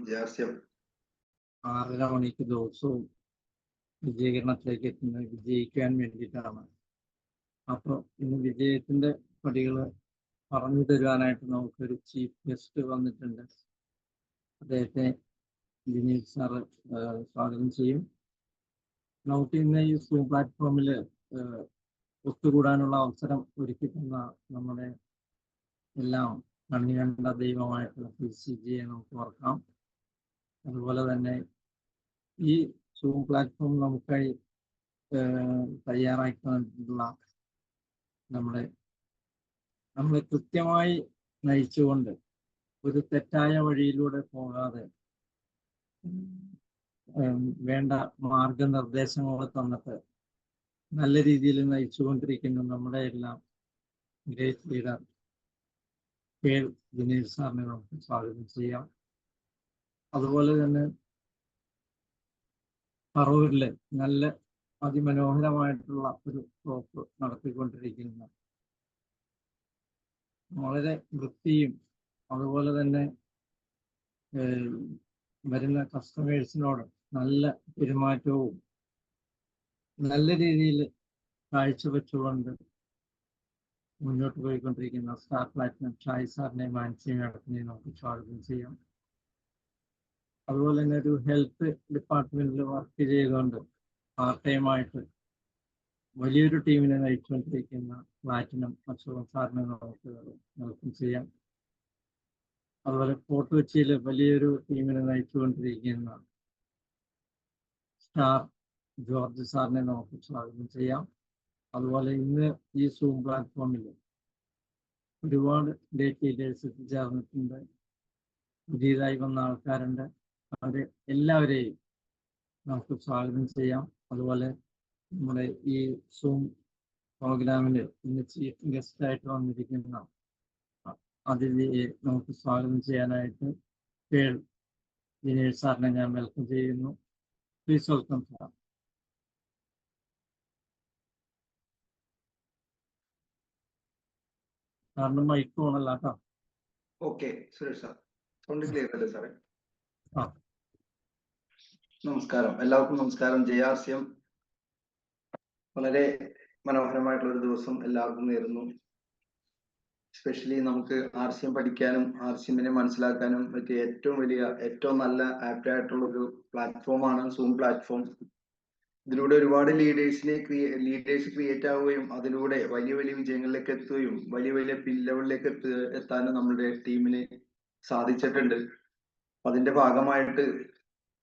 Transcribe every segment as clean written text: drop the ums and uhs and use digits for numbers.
ജാസ്യം. 6:30 മണിക്ക് ദിവസവും വിജയീകരണത്തിലേക്ക് എത്തുന്നത് വിജയിക്കാൻ വേണ്ടിയിട്ടാണ്. അപ്പോൾ ഇന്ന് വിജയത്തിന്റെ പടികൾ പറഞ്ഞു തരുവാനായിട്ട് നമുക്കൊരു ചീഫ് ഗസ്റ്റ് വന്നിട്ടുണ്ട്. അദ്ദേഹത്തെ ദിനേശ് സാറ് സ്വാഗതം ചെയ്യും. നമുക്ക് ഇന്ന് ഈ സൂം പ്ലാറ്റ്ഫോമിൽ ഒത്തുകൂടാനുള്ള അവസരം ഒരുക്കി തന്ന നമ്മുടെ എല്ലാം നന്ദി കണ്ട ദൈവമായിട്ടുള്ള PCGയെ നമുക്ക് ഓർക്കാം. അതുപോലെ തന്നെ ഈ സൂം പ്ലാറ്റ്ഫോം നമുക്കായി തയ്യാറാക്കിയിട്ടുള്ള നമ്മളെ കൃത്യമായി നയിച്ചുകൊണ്ട് ഒരു തെറ്റായ വഴിയിലൂടെ പോകാതെ വേണ്ട മാർഗനിർദ്ദേശങ്ങൾ തന്നിട്ട് നല്ല രീതിയിൽ നയിച്ചുകൊണ്ടിരിക്കുന്ന നമ്മുടെ എല്ലാം ഗ്രേറ്റ് ലീഡർ ദിനേശ് സാറിനെ നമുക്ക് സ്വാഗതം ചെയ്യാം. അതുപോലെ തന്നെ പറവൂരിലെ നല്ല അതിമനോഹരമായിട്ടുള്ള ഒരു ഷോപ്പ് നടത്തിക്കൊണ്ടിരിക്കുന്ന വളരെ വൃത്തിയും അതുപോലെ തന്നെ വരുന്ന കസ്റ്റമേഴ്സിനോട് നല്ല പെരുമാറ്റവും നല്ല രീതിയിൽ കാഴ്ചവെച്ചുകൊണ്ട് മുന്നോട്ട് പോയിക്കൊണ്ടിരിക്കുന്ന സ്റ്റാർ പ്ലാറ്റിനം ഷായി സാറിനെ മാനസികത്തിനെ നമുക്ക് സ്വാഗതം ചെയ്യാം. അതുപോലെ തന്നെ ഒരു ഹെൽത്ത് ഡിപ്പാർട്ട്മെന്റിൽ വർക്ക് ചെയ്തുകൊണ്ട് പാർട്ട് ടൈമായിട്ട് വലിയൊരു ടീമിനെ നയിച്ചുകൊണ്ടിരിക്കുന്ന പ്ലാറ്റിനം അശോകൻ സാറിനെ നമുക്ക് വെൽക്കം ചെയ്യാം. അതുപോലെ ഫോർട്ട് കൊച്ചിയിൽ വലിയൊരു ടീമിനെ നയിച്ചുകൊണ്ടിരിക്കുന്ന സ്റ്റാർ ജോർജ് സാറിനെ നമുക്ക് സ്വാഗതം ചെയ്യാം. അതുപോലെ ഇന്ന് ഈ സൂം പ്ലാറ്റ്ഫോമിൽ ഒരുപാട് ഡേറ്റ് ലീഡേഴ്സ് എത്തിച്ചേർന്നിട്ടുണ്ട്. പുതിയതായി വന്ന ആൾക്കാരുണ്ട്. അവരെ എല്ലാവരെയും നമുക്ക് സ്വാഗതം ചെയ്യാം. അതുപോലെ നമ്മുടെ ഈ സൂം പ്രോഗ്രാമിൽ ഇന്ന് ചീഫ് ഗസ്റ്റ് ആയിട്ട് വന്നിരിക്കുന്ന അതിഥിയെ നമുക്ക് സ്വാഗതം ചെയ്യാനായിട്ട് ദിനേശ് സാറിനെ ഞാൻ വെൽക്കം ചെയ്യുന്നു. Please welcome sir. സാറിന്റെ മൈക്ക് ഓണല്ല കേട്ടോ. Okay Suresh sir, sound clear അല്ലേ സാറേ? നമസ്കാരം, എല്ലാവർക്കും നമസ്കാരം. ജയാസ്യം. വളരെ മനോഹരമായിട്ടുള്ള ഒരു ദിവസം എല്ലാവർക്കും നേരുന്നു. എസ്പെഷ്യലി നമുക്ക് RCM പഠിക്കാനും RCMനെ മനസ്സിലാക്കാനും പറ്റിയ ഏറ്റവും നല്ല ആപ്റ്റ് ആയിട്ടുള്ള ഒരു പ്ലാറ്റ്ഫോമാണ് സൂം പ്ലാറ്റ്ഫോം. ഇതിലൂടെ ഒരുപാട് ലീഡേഴ്സ് ക്രിയേറ്റ് ആവുകയും അതിലൂടെ വലിയ വലിയ വിജയങ്ങളിലേക്ക് എത്തുകയും വലിയ വലിയ ലെവലിലേക്ക് എത്താനും നമ്മുടെ ടീമിന് സാധിച്ചിട്ടുണ്ട്. അതിന്റെ ഭാഗമായിട്ട്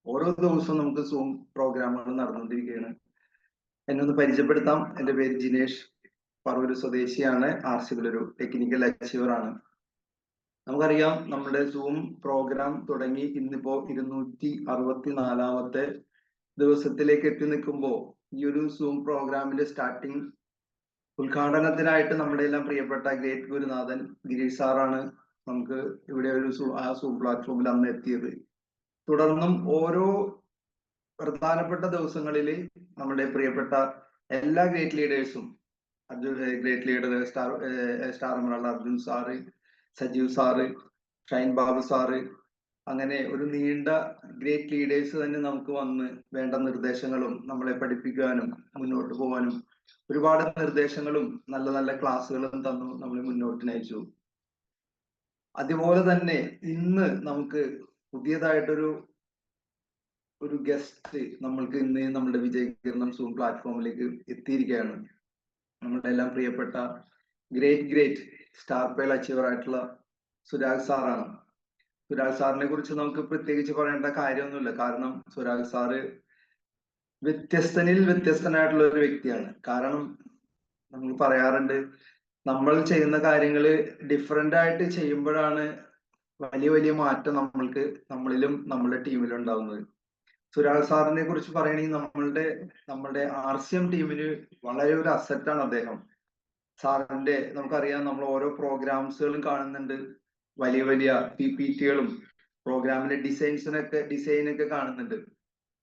ഓരോ ദിവസവും നമുക്ക് സൂം പ്രോഗ്രാമുകൾ നടന്നുകൊണ്ടിരിക്കുകയാണ്. എന്നെ ഒന്ന് പരിചയപ്പെടുത്താം. എൻ്റെ പേര് ജിനേഷ്, പറവൂർ സ്വദേശിയാണ്. RCMയിലൊരു ടെക്നിക്കൽ അച്ചീവർ ആണ്. നമുക്കറിയാം, നമ്മുടെ സൂം പ്രോഗ്രാം തുടങ്ങി ഇന്നിപ്പോ 264ാമത്തെ ദിവസത്തിലേക്ക് എത്തി നിൽക്കുമ്പോൾ ഈ ഒരു സൂം പ്രോഗ്രാമിന്റെ സ്റ്റാർട്ടിങ് ഉദ്ഘാടനത്തിനായിട്ട് നമ്മുടെ എല്ലാം പ്രിയപ്പെട്ട ഗ്രേറ്റ് ഗുരുനാഥൻ ഗിരീഷ് സാറാണ് നമുക്ക് ഇവിടെ ഒരു സൂം പ്ലാറ്റ്ഫോമിൽ അന്ന് എത്തിയത്. തുടർന്നും ഓരോ പ്രധാനപ്പെട്ട ദിവസങ്ങളിൽ നമ്മുടെ പ്രിയപ്പെട്ട എല്ലാ ഗ്രേറ്റ് ലീഡേഴ്സും, great leader star emerald Arjun sir, Sajeev sir, Shine Babu sir, അങ്ങനെ ഒരു നീണ്ട ഗ്രേറ്റ് ലീഡേഴ്സ് തന്നെ നമുക്ക് വന്ന് വേണ്ട നിർദ്ദേശങ്ങളും നമ്മളെ പഠിപ്പിക്കാനും മുന്നോട്ട് പോകാനും ഒരുപാട് നിർദ്ദേശങ്ങളും നല്ല നല്ല ക്ലാസ്സുകളും തന്നു നമ്മളെ മുന്നോട്ട് നയിച്ചു. അതുപോലെ തന്നെ ഇന്ന് നമുക്ക് പുതിയതായിട്ടൊരു ഗസ്റ്റ് നമ്മൾക്ക് ഇന്ന് നമ്മുടെ വിജയീകരണം സൂം പ്ലാറ്റ്ഫോമിലേക്ക് എത്തിയിരിക്കുകയാണ്. നമ്മുടെ എല്ലാം പ്രിയപ്പെട്ട ഗ്രേറ്റ് സ്റ്റാർ പേൾ അച്ചീവർ ആയിട്ടുള്ള സുരാഗ് സാറാണ്. സുരാഗ് സാറിനെ കുറിച്ച് നമുക്ക് പ്രത്യേകിച്ച് പറയേണ്ട കാര്യമൊന്നുമില്ല. കാരണം സുരാഗ് സാറ് വ്യത്യസ്തനായിട്ടുള്ള ഒരു വ്യക്തിയാണ്. കാരണം നമ്മൾ പറയാറുണ്ട്, നമ്മൾ ചെയ്യുന്ന കാര്യങ്ങള് ഡിഫറെന്റ് ആയിട്ട് ചെയ്യുമ്പോഴാണ് വലിയ വലിയ മാറ്റം നമ്മളിലും നമ്മുടെ ടീമിലും ഉണ്ടാവുന്നത്. സുരാഗ് സാറിനെ കുറിച്ച് പറയുകയാണെങ്കിൽ നമ്മളുടെ RCM ടീമിന് വളരെ ഒരു അസറ്റാണ് അദ്ദേഹം. സാറിന്റെ നമുക്കറിയാം, നമ്മൾ ഓരോ പ്രോഗ്രാംസുകളും കാണുന്നുണ്ട്. വലിയ വലിയ PPTകളും പ്രോഗ്രാമിന്റെ ഡിസൈനൊക്കെ കാണുന്നുണ്ട്.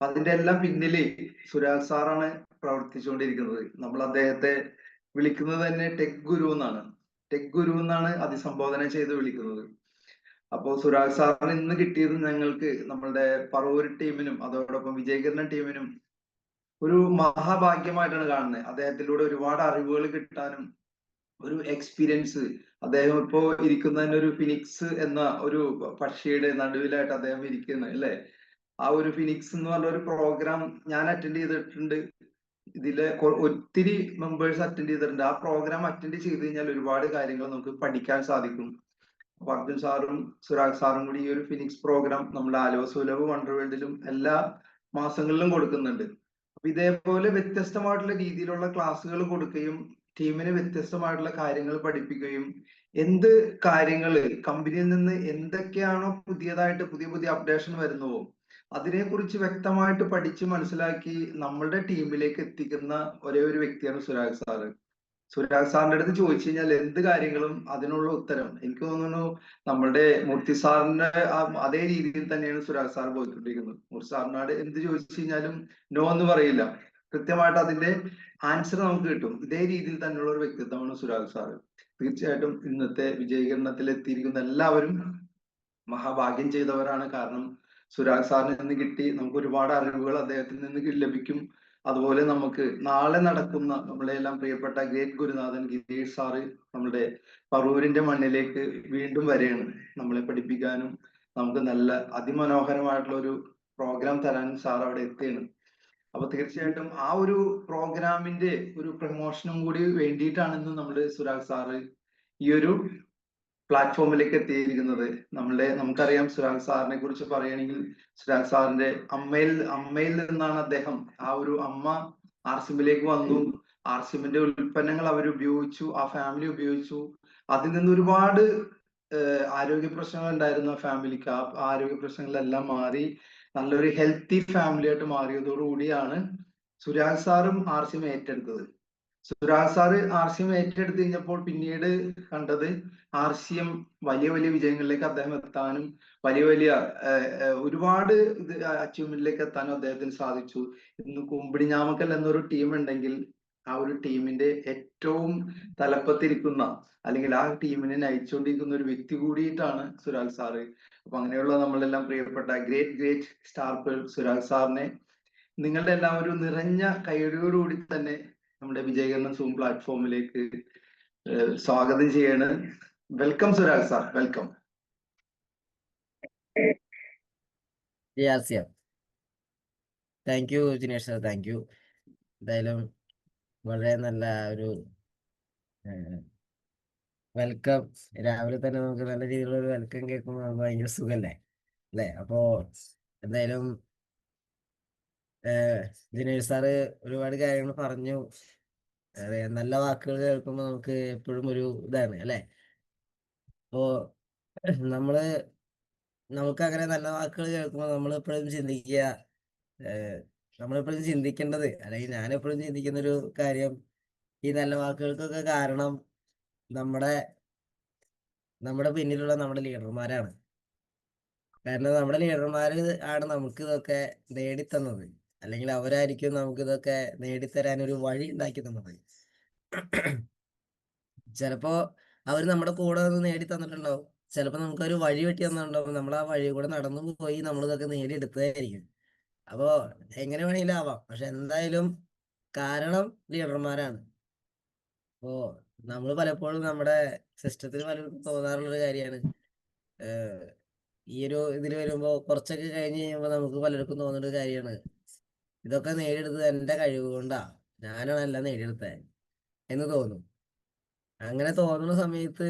അതിന്റെ എല്ലാം പിന്നില് സുരാഗ് സാറാണ് പ്രവർത്തിച്ചുകൊണ്ടിരിക്കുന്നത്. നമ്മൾ അദ്ദേഹത്തെ വിളിക്കുന്നത് തന്നെ ടെക് ഗുരു എന്നാണ്. ടെക് ഗുരു എന്നാണ് അഭിസംബോധന ചെയ്ത് വിളിക്കുന്നത്. അപ്പോ സുരാഗ് സാറിന് ഇന്ന് കിട്ടിയത് ഞങ്ങൾക്ക് നമ്മളുടെ പറവൂർ ടീമിനും അതോടൊപ്പം വിജയകരണ ടീമിനും ഒരു മഹാഭാഗ്യമായിട്ടാണ് കാണുന്നത്. അദ്ദേഹത്തിലൂടെ ഒരുപാട് അറിവുകൾ കിട്ടാനും ഒരു എക്സ്പീരിയൻസ്, അദ്ദേഹം ഇപ്പോ ഇരിക്കുന്നതിന് ഒരു ഫിനിക്സ് എന്ന ഒരു പക്ഷിയുടെ നടുവിലായിട്ട് അദ്ദേഹം ഇരിക്കുന്നത് അല്ലെ. ആ ഒരു ഫിനിക്സ് എന്ന് പറഞ്ഞ ഒരു പ്രോഗ്രാം ഞാൻ അറ്റൻഡ് ചെയ്തിട്ടുണ്ട്. ഇതിലെ ഒത്തിരി മെമ്പേഴ്സ് അറ്റൻഡ് ചെയ്തിട്ടുണ്ട്. ആ പ്രോഗ്രാം അറ്റൻഡ് ചെയ്ത് കഴിഞ്ഞാൽ ഒരുപാട് കാര്യങ്ങൾ നമുക്ക് പഠിക്കാൻ സാധിക്കും. അപ്പൊ അർജുൻ സാറും സുരാഗ് സാറും കൂടി ഈ ഒരു ഫിനിക്സ് പ്രോഗ്രാം നമ്മുടെ ആലുവ സുലഭ് വണ്ടർ വേൾഡിലും എല്ലാ മാസങ്ങളിലും കൊടുക്കുന്നുണ്ട്. അപ്പൊ ഇതേപോലെ വ്യത്യസ്തമായിട്ടുള്ള രീതിയിലുള്ള ക്ലാസ്സുകൾ കൊടുക്കുകയും ടീമിന് വ്യത്യസ്തമായിട്ടുള്ള കാര്യങ്ങൾ പഠിപ്പിക്കുകയും എന്ത് കാര്യങ്ങള് കമ്പനിയിൽ നിന്ന് എന്തൊക്കെയാണോ പുതിയതായിട്ട് പുതിയ പുതിയ അപ്ഡേഷൻ വരുന്നുവോ അതിനെക്കുറിച്ച് വ്യക്തമായിട്ട് പഠിച്ച് മനസ്സിലാക്കി നമ്മളുടെ ടീമിലേക്ക് എത്തിക്കുന്ന ഒരേ ഒരു വ്യക്തിയാണ് സുരാഗ് സാറ്. സുരാഗ് സാറിന്റെ അടുത്ത് ചോദിച്ചു കഴിഞ്ഞാൽ എന്ത് കാര്യങ്ങളും അതിനുള്ള ഉത്തരം എനിക്ക് തോന്നുന്നു നമ്മളുടെ മൂർത്തി സാറിന്റെ അതേ രീതിയിൽ തന്നെയാണ് സുരാഗ് സാർ പോയിക്കൊണ്ടിരിക്കുന്നത്. മൂർത്തി സാറിനോട് എന്ത് ചോദിച്ചു കഴിഞ്ഞാലും നോ എന്ന് പറയില്ല, കൃത്യമായിട്ട് അതിന്റെ ആൻസർ നമുക്ക് കിട്ടും. ഇതേ രീതിയിൽ തന്നെയുള്ള ഒരു വ്യക്തിത്വമാണ് സുരാഗ് സാറ്. തീർച്ചയായിട്ടും ഇന്നത്തെ വിജയീകരണത്തിൽ എത്തിയിരിക്കുന്ന എല്ലാവരും മഹാഭാഗ്യം ചെയ്തവരാണ്. കാരണം സുരാഗ് സാറിൽ നിന്ന് കിട്ടി നമുക്ക് ഒരുപാട് അറിവുകൾ അദ്ദേഹത്തിൽ നിന്ന് ലഭിക്കും. അതുപോലെ നമുക്ക് നാളെ നടക്കുന്ന നമ്മളെല്ലാം പ്രിയപ്പെട്ട ഗ്രേറ്റ് ഗുരുനാഥൻ ഗിരീഷ് സാറ് നമ്മുടെ പറവൂരിന്റെ മണ്ണിലേക്ക് വീണ്ടും വരെയാണ്. നമ്മളെ പഠിപ്പിക്കാനും നമുക്ക് നല്ല അതിമനോഹരമായിട്ടുള്ള ഒരു പ്രോഗ്രാം തരാനും സാർ അവിടെ എത്തുകയാണ്. അപ്പൊ തീർച്ചയായിട്ടും ആ ഒരു പ്രോഗ്രാമിന്റെ ഒരു പ്രമോഷനും കൂടി വേണ്ടിയിട്ടാണ് ഇന്ന് നമ്മുടെ സുരാഗ് സാറ് ഈ ഒരു പ്ലാറ്റ്ഫോമിലേക്ക് എത്തിയിരിക്കുന്നത്. നമുക്കറിയാം സുരാഗ് സാറിനെ കുറിച്ച് പറയുകയാണെങ്കിൽ സുരാഗ് സാറിന്റെ അമ്മയിൽ നിന്നാണ് അദ്ദേഹം, ആ ഒരു അമ്മ ആർസിഎമ്മിലേക്ക് വന്നു. ആർസിഎമ്മിന്റെ ഉൽപ്പന്നങ്ങൾ അവർ ഉപയോഗിച്ചു, ആ ഫാമിലി ഉപയോഗിച്ചു. അതിൽ നിന്ന് ഒരുപാട് ആരോഗ്യ പ്രശ്നങ്ങൾ ഉണ്ടായിരുന്നു ആ ഫാമിലിക്ക്. ആ ആരോഗ്യ പ്രശ്നങ്ങളെല്ലാം മാറി നല്ലൊരു ഹെൽത്തി ഫാമിലി ആയിട്ട് മാറിയതോടുകൂടിയാണ് സുരാഗ് സാറും ആർസിഎം ഏറ്റെടുത്തത്. സുരാഗ് സാറ് ആർസിഎം ഏറ്റെടുത്ത് കഴിഞ്ഞപ്പോൾ പിന്നീട് കണ്ടത് ആർസിഎം വലിയ വലിയ വിജയങ്ങളിലേക്ക് അദ്ദേഹം എത്താനും വലിയ വലിയ ഒരുപാട് അച്ചീവ്മെന്റിലേക്ക് എത്താനും അദ്ദേഹത്തിന് സാധിച്ചു. ഇന്ന് കുമ്പിടി ഞാമക്കൽ എന്നൊരു ടീം ഉണ്ടെങ്കിൽ ആ ഒരു ടീമിന്റെ ഏറ്റവും തലപ്പത്തിരിക്കുന്ന അല്ലെങ്കിൽ ആ ടീമിനെ നയിച്ചുകൊണ്ടിരിക്കുന്ന ഒരു വ്യക്തി കൂടിയിട്ടാണ് സുരാഗ് സാറ്. അപ്പൊ അങ്ങനെയുള്ള നമ്മളെല്ലാം പ്രിയപ്പെട്ട ഗ്രേറ്റ് സ്റ്റാർ സുരാഗ് സാറിനെ നിങ്ങളുടെ എല്ലാം ഒരു നിറഞ്ഞ കൈയടിയോടുകൂടി തന്നെ നമ്മുടെ വിജയകരണം സൂം പ്ലാറ്റ്ഫോമിലേക്ക് സ്വാഗതം ചെയ്യാണ്. Welcome Surag sir, welcome. Thank you Jinesh sir, thank you. എന്തായാലും വളരെ നല്ല ഒരു വെൽക്കം. രാവിലെ തന്നെ നമുക്ക് നല്ല രീതിയിലുള്ള ഒരു വെൽക്കം കേൾക്കുമ്പോൾ നമുക്ക് ഭയങ്കര സുഖല്ലേ അല്ലേ? അപ്പോ എന്തായാലും ജിനേഷ് സാറ് ഒരുപാട് കാര്യങ്ങൾ പറഞ്ഞു. അതെ, നല്ല വാക്കുകൾ കേൾക്കുമ്പോൾ നമുക്ക് എപ്പോഴും ഒരു ഇതാണ് അല്ലേ? അപ്പോ നമുക്ക് അങ്ങനെ നല്ല വാക്കുകൾ കേൾക്കുമ്പോൾ നമ്മളെപ്പോഴും ചിന്തിക്കേണ്ടത്, അല്ലെങ്കിൽ ഞാൻ എപ്പോഴും ചിന്തിക്കുന്ന ഒരു കാര്യം, ഈ നല്ല വാക്കുകൾക്കൊക്കെ കാരണം നമ്മുടെ പിന്നിലുള്ള നമ്മുടെ ലീഡർമാരാണ്. കാരണം നമ്മുടെ ലീഡർമാര് ആണ് നമുക്ക് ഇതൊക്കെ നേടിത്തന്നത്, അല്ലെങ്കിൽ അവരായിരിക്കും നമുക്ക് ഇതൊക്കെ നേടിത്തരാൻ ഒരു വഴി ഉണ്ടാക്കി തന്നത്. ചിലപ്പോ അവർ നമ്മുടെ കൂടെ നിന്ന് നേടി തന്നിട്ടുണ്ടാവും, ചിലപ്പോ നമുക്കൊരു വഴി വെട്ടി തന്നിട്ടുണ്ടാവും, നമ്മൾ ആ വഴി കൂടെ നടന്നു പോയി നമ്മളിതൊക്കെ നേടിയെടുത്തതായിരിക്കും. അപ്പോ എങ്ങനെ വേണമെങ്കിലും ആവാം, പക്ഷെ എന്തായാലും കാരണം ലീഡർമാരാണ്. അപ്പോ നമ്മൾ പലപ്പോഴും നമ്മുടെ സിസ്റ്റത്തിന് പലർക്കും തോന്നാറുള്ളൊരു കാര്യമാണ്, ഈ ഒരു ഇതിൽ വരുമ്പോൾ കുറച്ചൊക്കെ കഴിഞ്ഞ് കഴിയുമ്പോൾ നമുക്ക് പലർക്കും തോന്നുന്ന ഒരു കാര്യമാണ്, ഇതൊക്കെ നേടിയെടുത്തത് എൻ്റെ കഴിവ് കൊണ്ടാ, ഞാനാണ് എല്ലാം നേടിയെടുത്തത് എന്ന് തോന്നും. അങ്ങനെ തോന്നുന്ന സമയത്ത്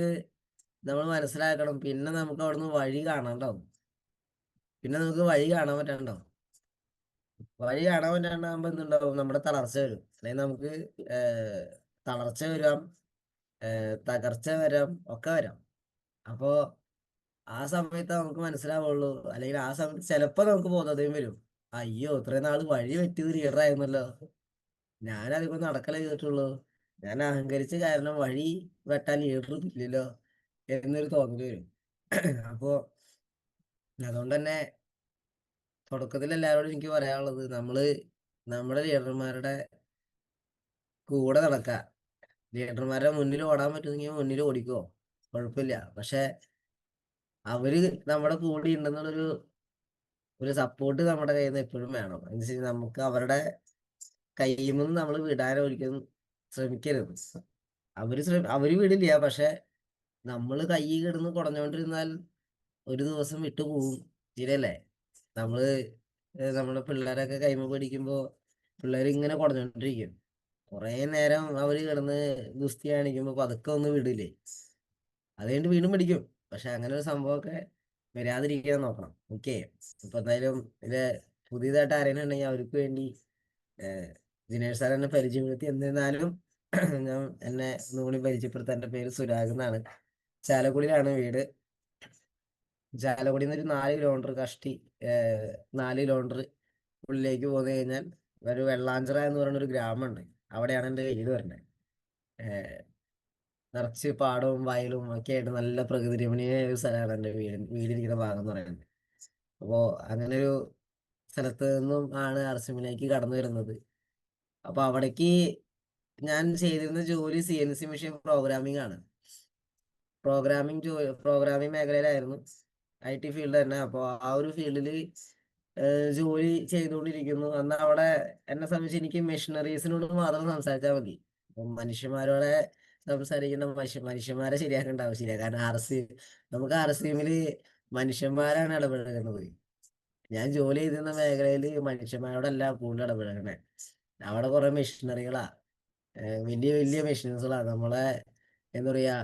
നമ്മൾ മനസ്സിലാക്കണം, പിന്നെ നമുക്ക് അവിടുന്ന് വഴി കാണാണ്ടാവും. പിന്നെ നമുക്ക് വഴി കാണാൻ പറ്റാണ്ടാവും. വഴി കാണാൻ പറ്റാണ്ടാകുമ്പോൾ എന്തുണ്ടാവും? നമ്മുടെ തളർച്ച വരും. അല്ലെങ്കിൽ നമുക്ക് തളർച്ച വരാം, തകർച്ച വരാം, ഒക്കെ വരാം. അപ്പോ ആ സമയത്ത് നമുക്ക് മനസ്സിലാവുള്ളൂ, അല്ലെങ്കിൽ ആ സമയത്ത് ചിലപ്പോ നമുക്ക് ബോധോദയം വരും, അയ്യോ ഇത്രയും നാള് വഴി വെട്ടിയത് ലീഡറായിരുന്നല്ലോ, ഞാൻ അതിപ്പോ നടക്കലേ ചെയ്തിട്ടുള്ളൂ, ഞാൻ അഹങ്കരിച്ച കാരണം വഴി വെട്ടാൻ ലീഡർ ഇല്ലല്ലോ എന്നൊരു തോന്നല് വരും. അപ്പോ അതുകൊണ്ട് തന്നെ തുടക്കത്തിൽ എല്ലാവരോടും എനിക്ക് പറയാനുള്ളത്, നമ്മുടെ ലീഡർമാരുടെ കൂടെ നടക്കുക. ലീഡർമാരുടെ മുന്നിൽ ഓടാൻ പറ്റുമെങ്കിൽ മുന്നിൽ ഓടിക്കോ, കുഴപ്പമില്ല. പക്ഷെ അവര് നമ്മുടെ കൂടെ ഉണ്ടെന്നുള്ളൊരു സപ്പോർട്ട് നമ്മുടെ കയ്യിൽ നിന്ന് എപ്പോഴും വേണം. എന്ന് വെച്ച് കഴിഞ്ഞാൽ നമുക്ക് അവരുടെ കയ്യിൽ നിന്ന് നമ്മൾ വിടാൻ ഒരിക്കലും ശ്രമിക്കരുത്. അവര് വിടില്ല, പക്ഷെ നമ്മൾ കൈ കിടന്ന് കുടഞ്ഞോണ്ടിരുന്നാൽ ഒരു ദിവസം വിട്ടു പോകും. ശരിയല്ലേ? നമ്മള് നമ്മുടെ പിള്ളേരൊക്കെ കൈമ പിടിക്കുമ്പോ പിള്ളേർ ഇങ്ങനെ കുടഞ്ഞോണ്ടിരിക്കും. കുറെ നേരം അവര് കിടന്ന് ഗുസ്തി കാണിക്കുമ്പോ പതുക്കെ ഒന്ന് വിടില്ലേ, അത് കഴിഞ്ഞിട്ട് വീണ്ടും പിടിക്കും. പക്ഷെ അങ്ങനെ ഒരു സംഭവമൊക്കെ വരാതിരിക്കാൻ നോക്കണം. ഓക്കെ. ഇപ്പൊ എന്തായാലും ഇത് പുതിയതായിട്ട് ആരെങ്കിലും ഉണ്ടെങ്കിൽ അവർക്ക് വേണ്ടി ജിനേഷ് സാർ എന്നെ പരിചയപ്പെടുത്തി. എന്നിരുന്നാലും ഞാൻ ഒന്നുകൂടി പരിചയപ്പെടുത്താൻ, എൻ്റെ പേര് സുരാഗ് എന്നാണ്. ചാലക്കുടിയിലാണ് വീട്. ചാലക്കുടിയിൽ നിന്ന് ഒരു 4 കിലോമീറ്റർ കഷ്ടി 4 കിലോമീറ്റർ ഉള്ളിലേക്ക് പോന്നു കഴിഞ്ഞാൽ ഒരു വെള്ളാഞ്ചിറ എന്ന് പറയുന്ന ഒരു ഗ്രാമമുണ്ട്. അവിടെയാണ് എൻ്റെ വീട് വരുന്നത്. നിറച്ച് പാടവും വയലും ഒക്കെ ആയിട്ട് നല്ല പ്രകൃതി രമണീയമായ ഒരു സ്ഥലമാണ് എൻ്റെ വീടിരിക്കുന്ന ഭാഗം എന്ന് പറയുന്നത്. അപ്പോൾ അങ്ങനെ ഒരു സ്ഥലത്ത് നിന്നും ആണ് അർസിമിലേക്ക് കടന്നു വരുന്നത്. അപ്പൊ അവിടേക്ക് ഞാൻ ചെയ്തിരുന്ന ജോലി CNC മെഷീൻ പ്രോഗ്രാമിംഗ് ആണ്. പ്രോഗ്രാമിംഗ് മേഖലയിലായിരുന്നു, IT ഫീൽഡ് തന്നെ. അപ്പോൾ ആ ഒരു ഫീൽഡിൽ ജോലി ചെയ്തുകൊണ്ടിരിക്കുന്നു. എന്നാൽ അവിടെ എന്നെ സംബന്ധിച്ച് എനിക്ക് മെഷീനറീസിനോട് മാത്രം സംസാരിച്ചാൽ മതി. അപ്പം മനുഷ്യന്മാരോടെ സംസാരിക്കേണ്ട, മനുഷ്യന്മാരെ ശരിയാക്കേണ്ട ആവശ്യമില്ല. കാരണം നമുക്ക് RCMല് മനുഷ്യന്മാരാണ് ഇടപഴകുന്നത്. ഞാൻ ജോലി ചെയ്തിരുന്ന മേഖലയിൽ മനുഷ്യന്മാരോടല്ല കൂടുതൽ ഇടപഴകണേ. അവിടെ കുറെ മെഷീനറികളാ, വലിയ വലിയ മെഷീൻസുകളാ. നമ്മളെ എന്താ പറയാ,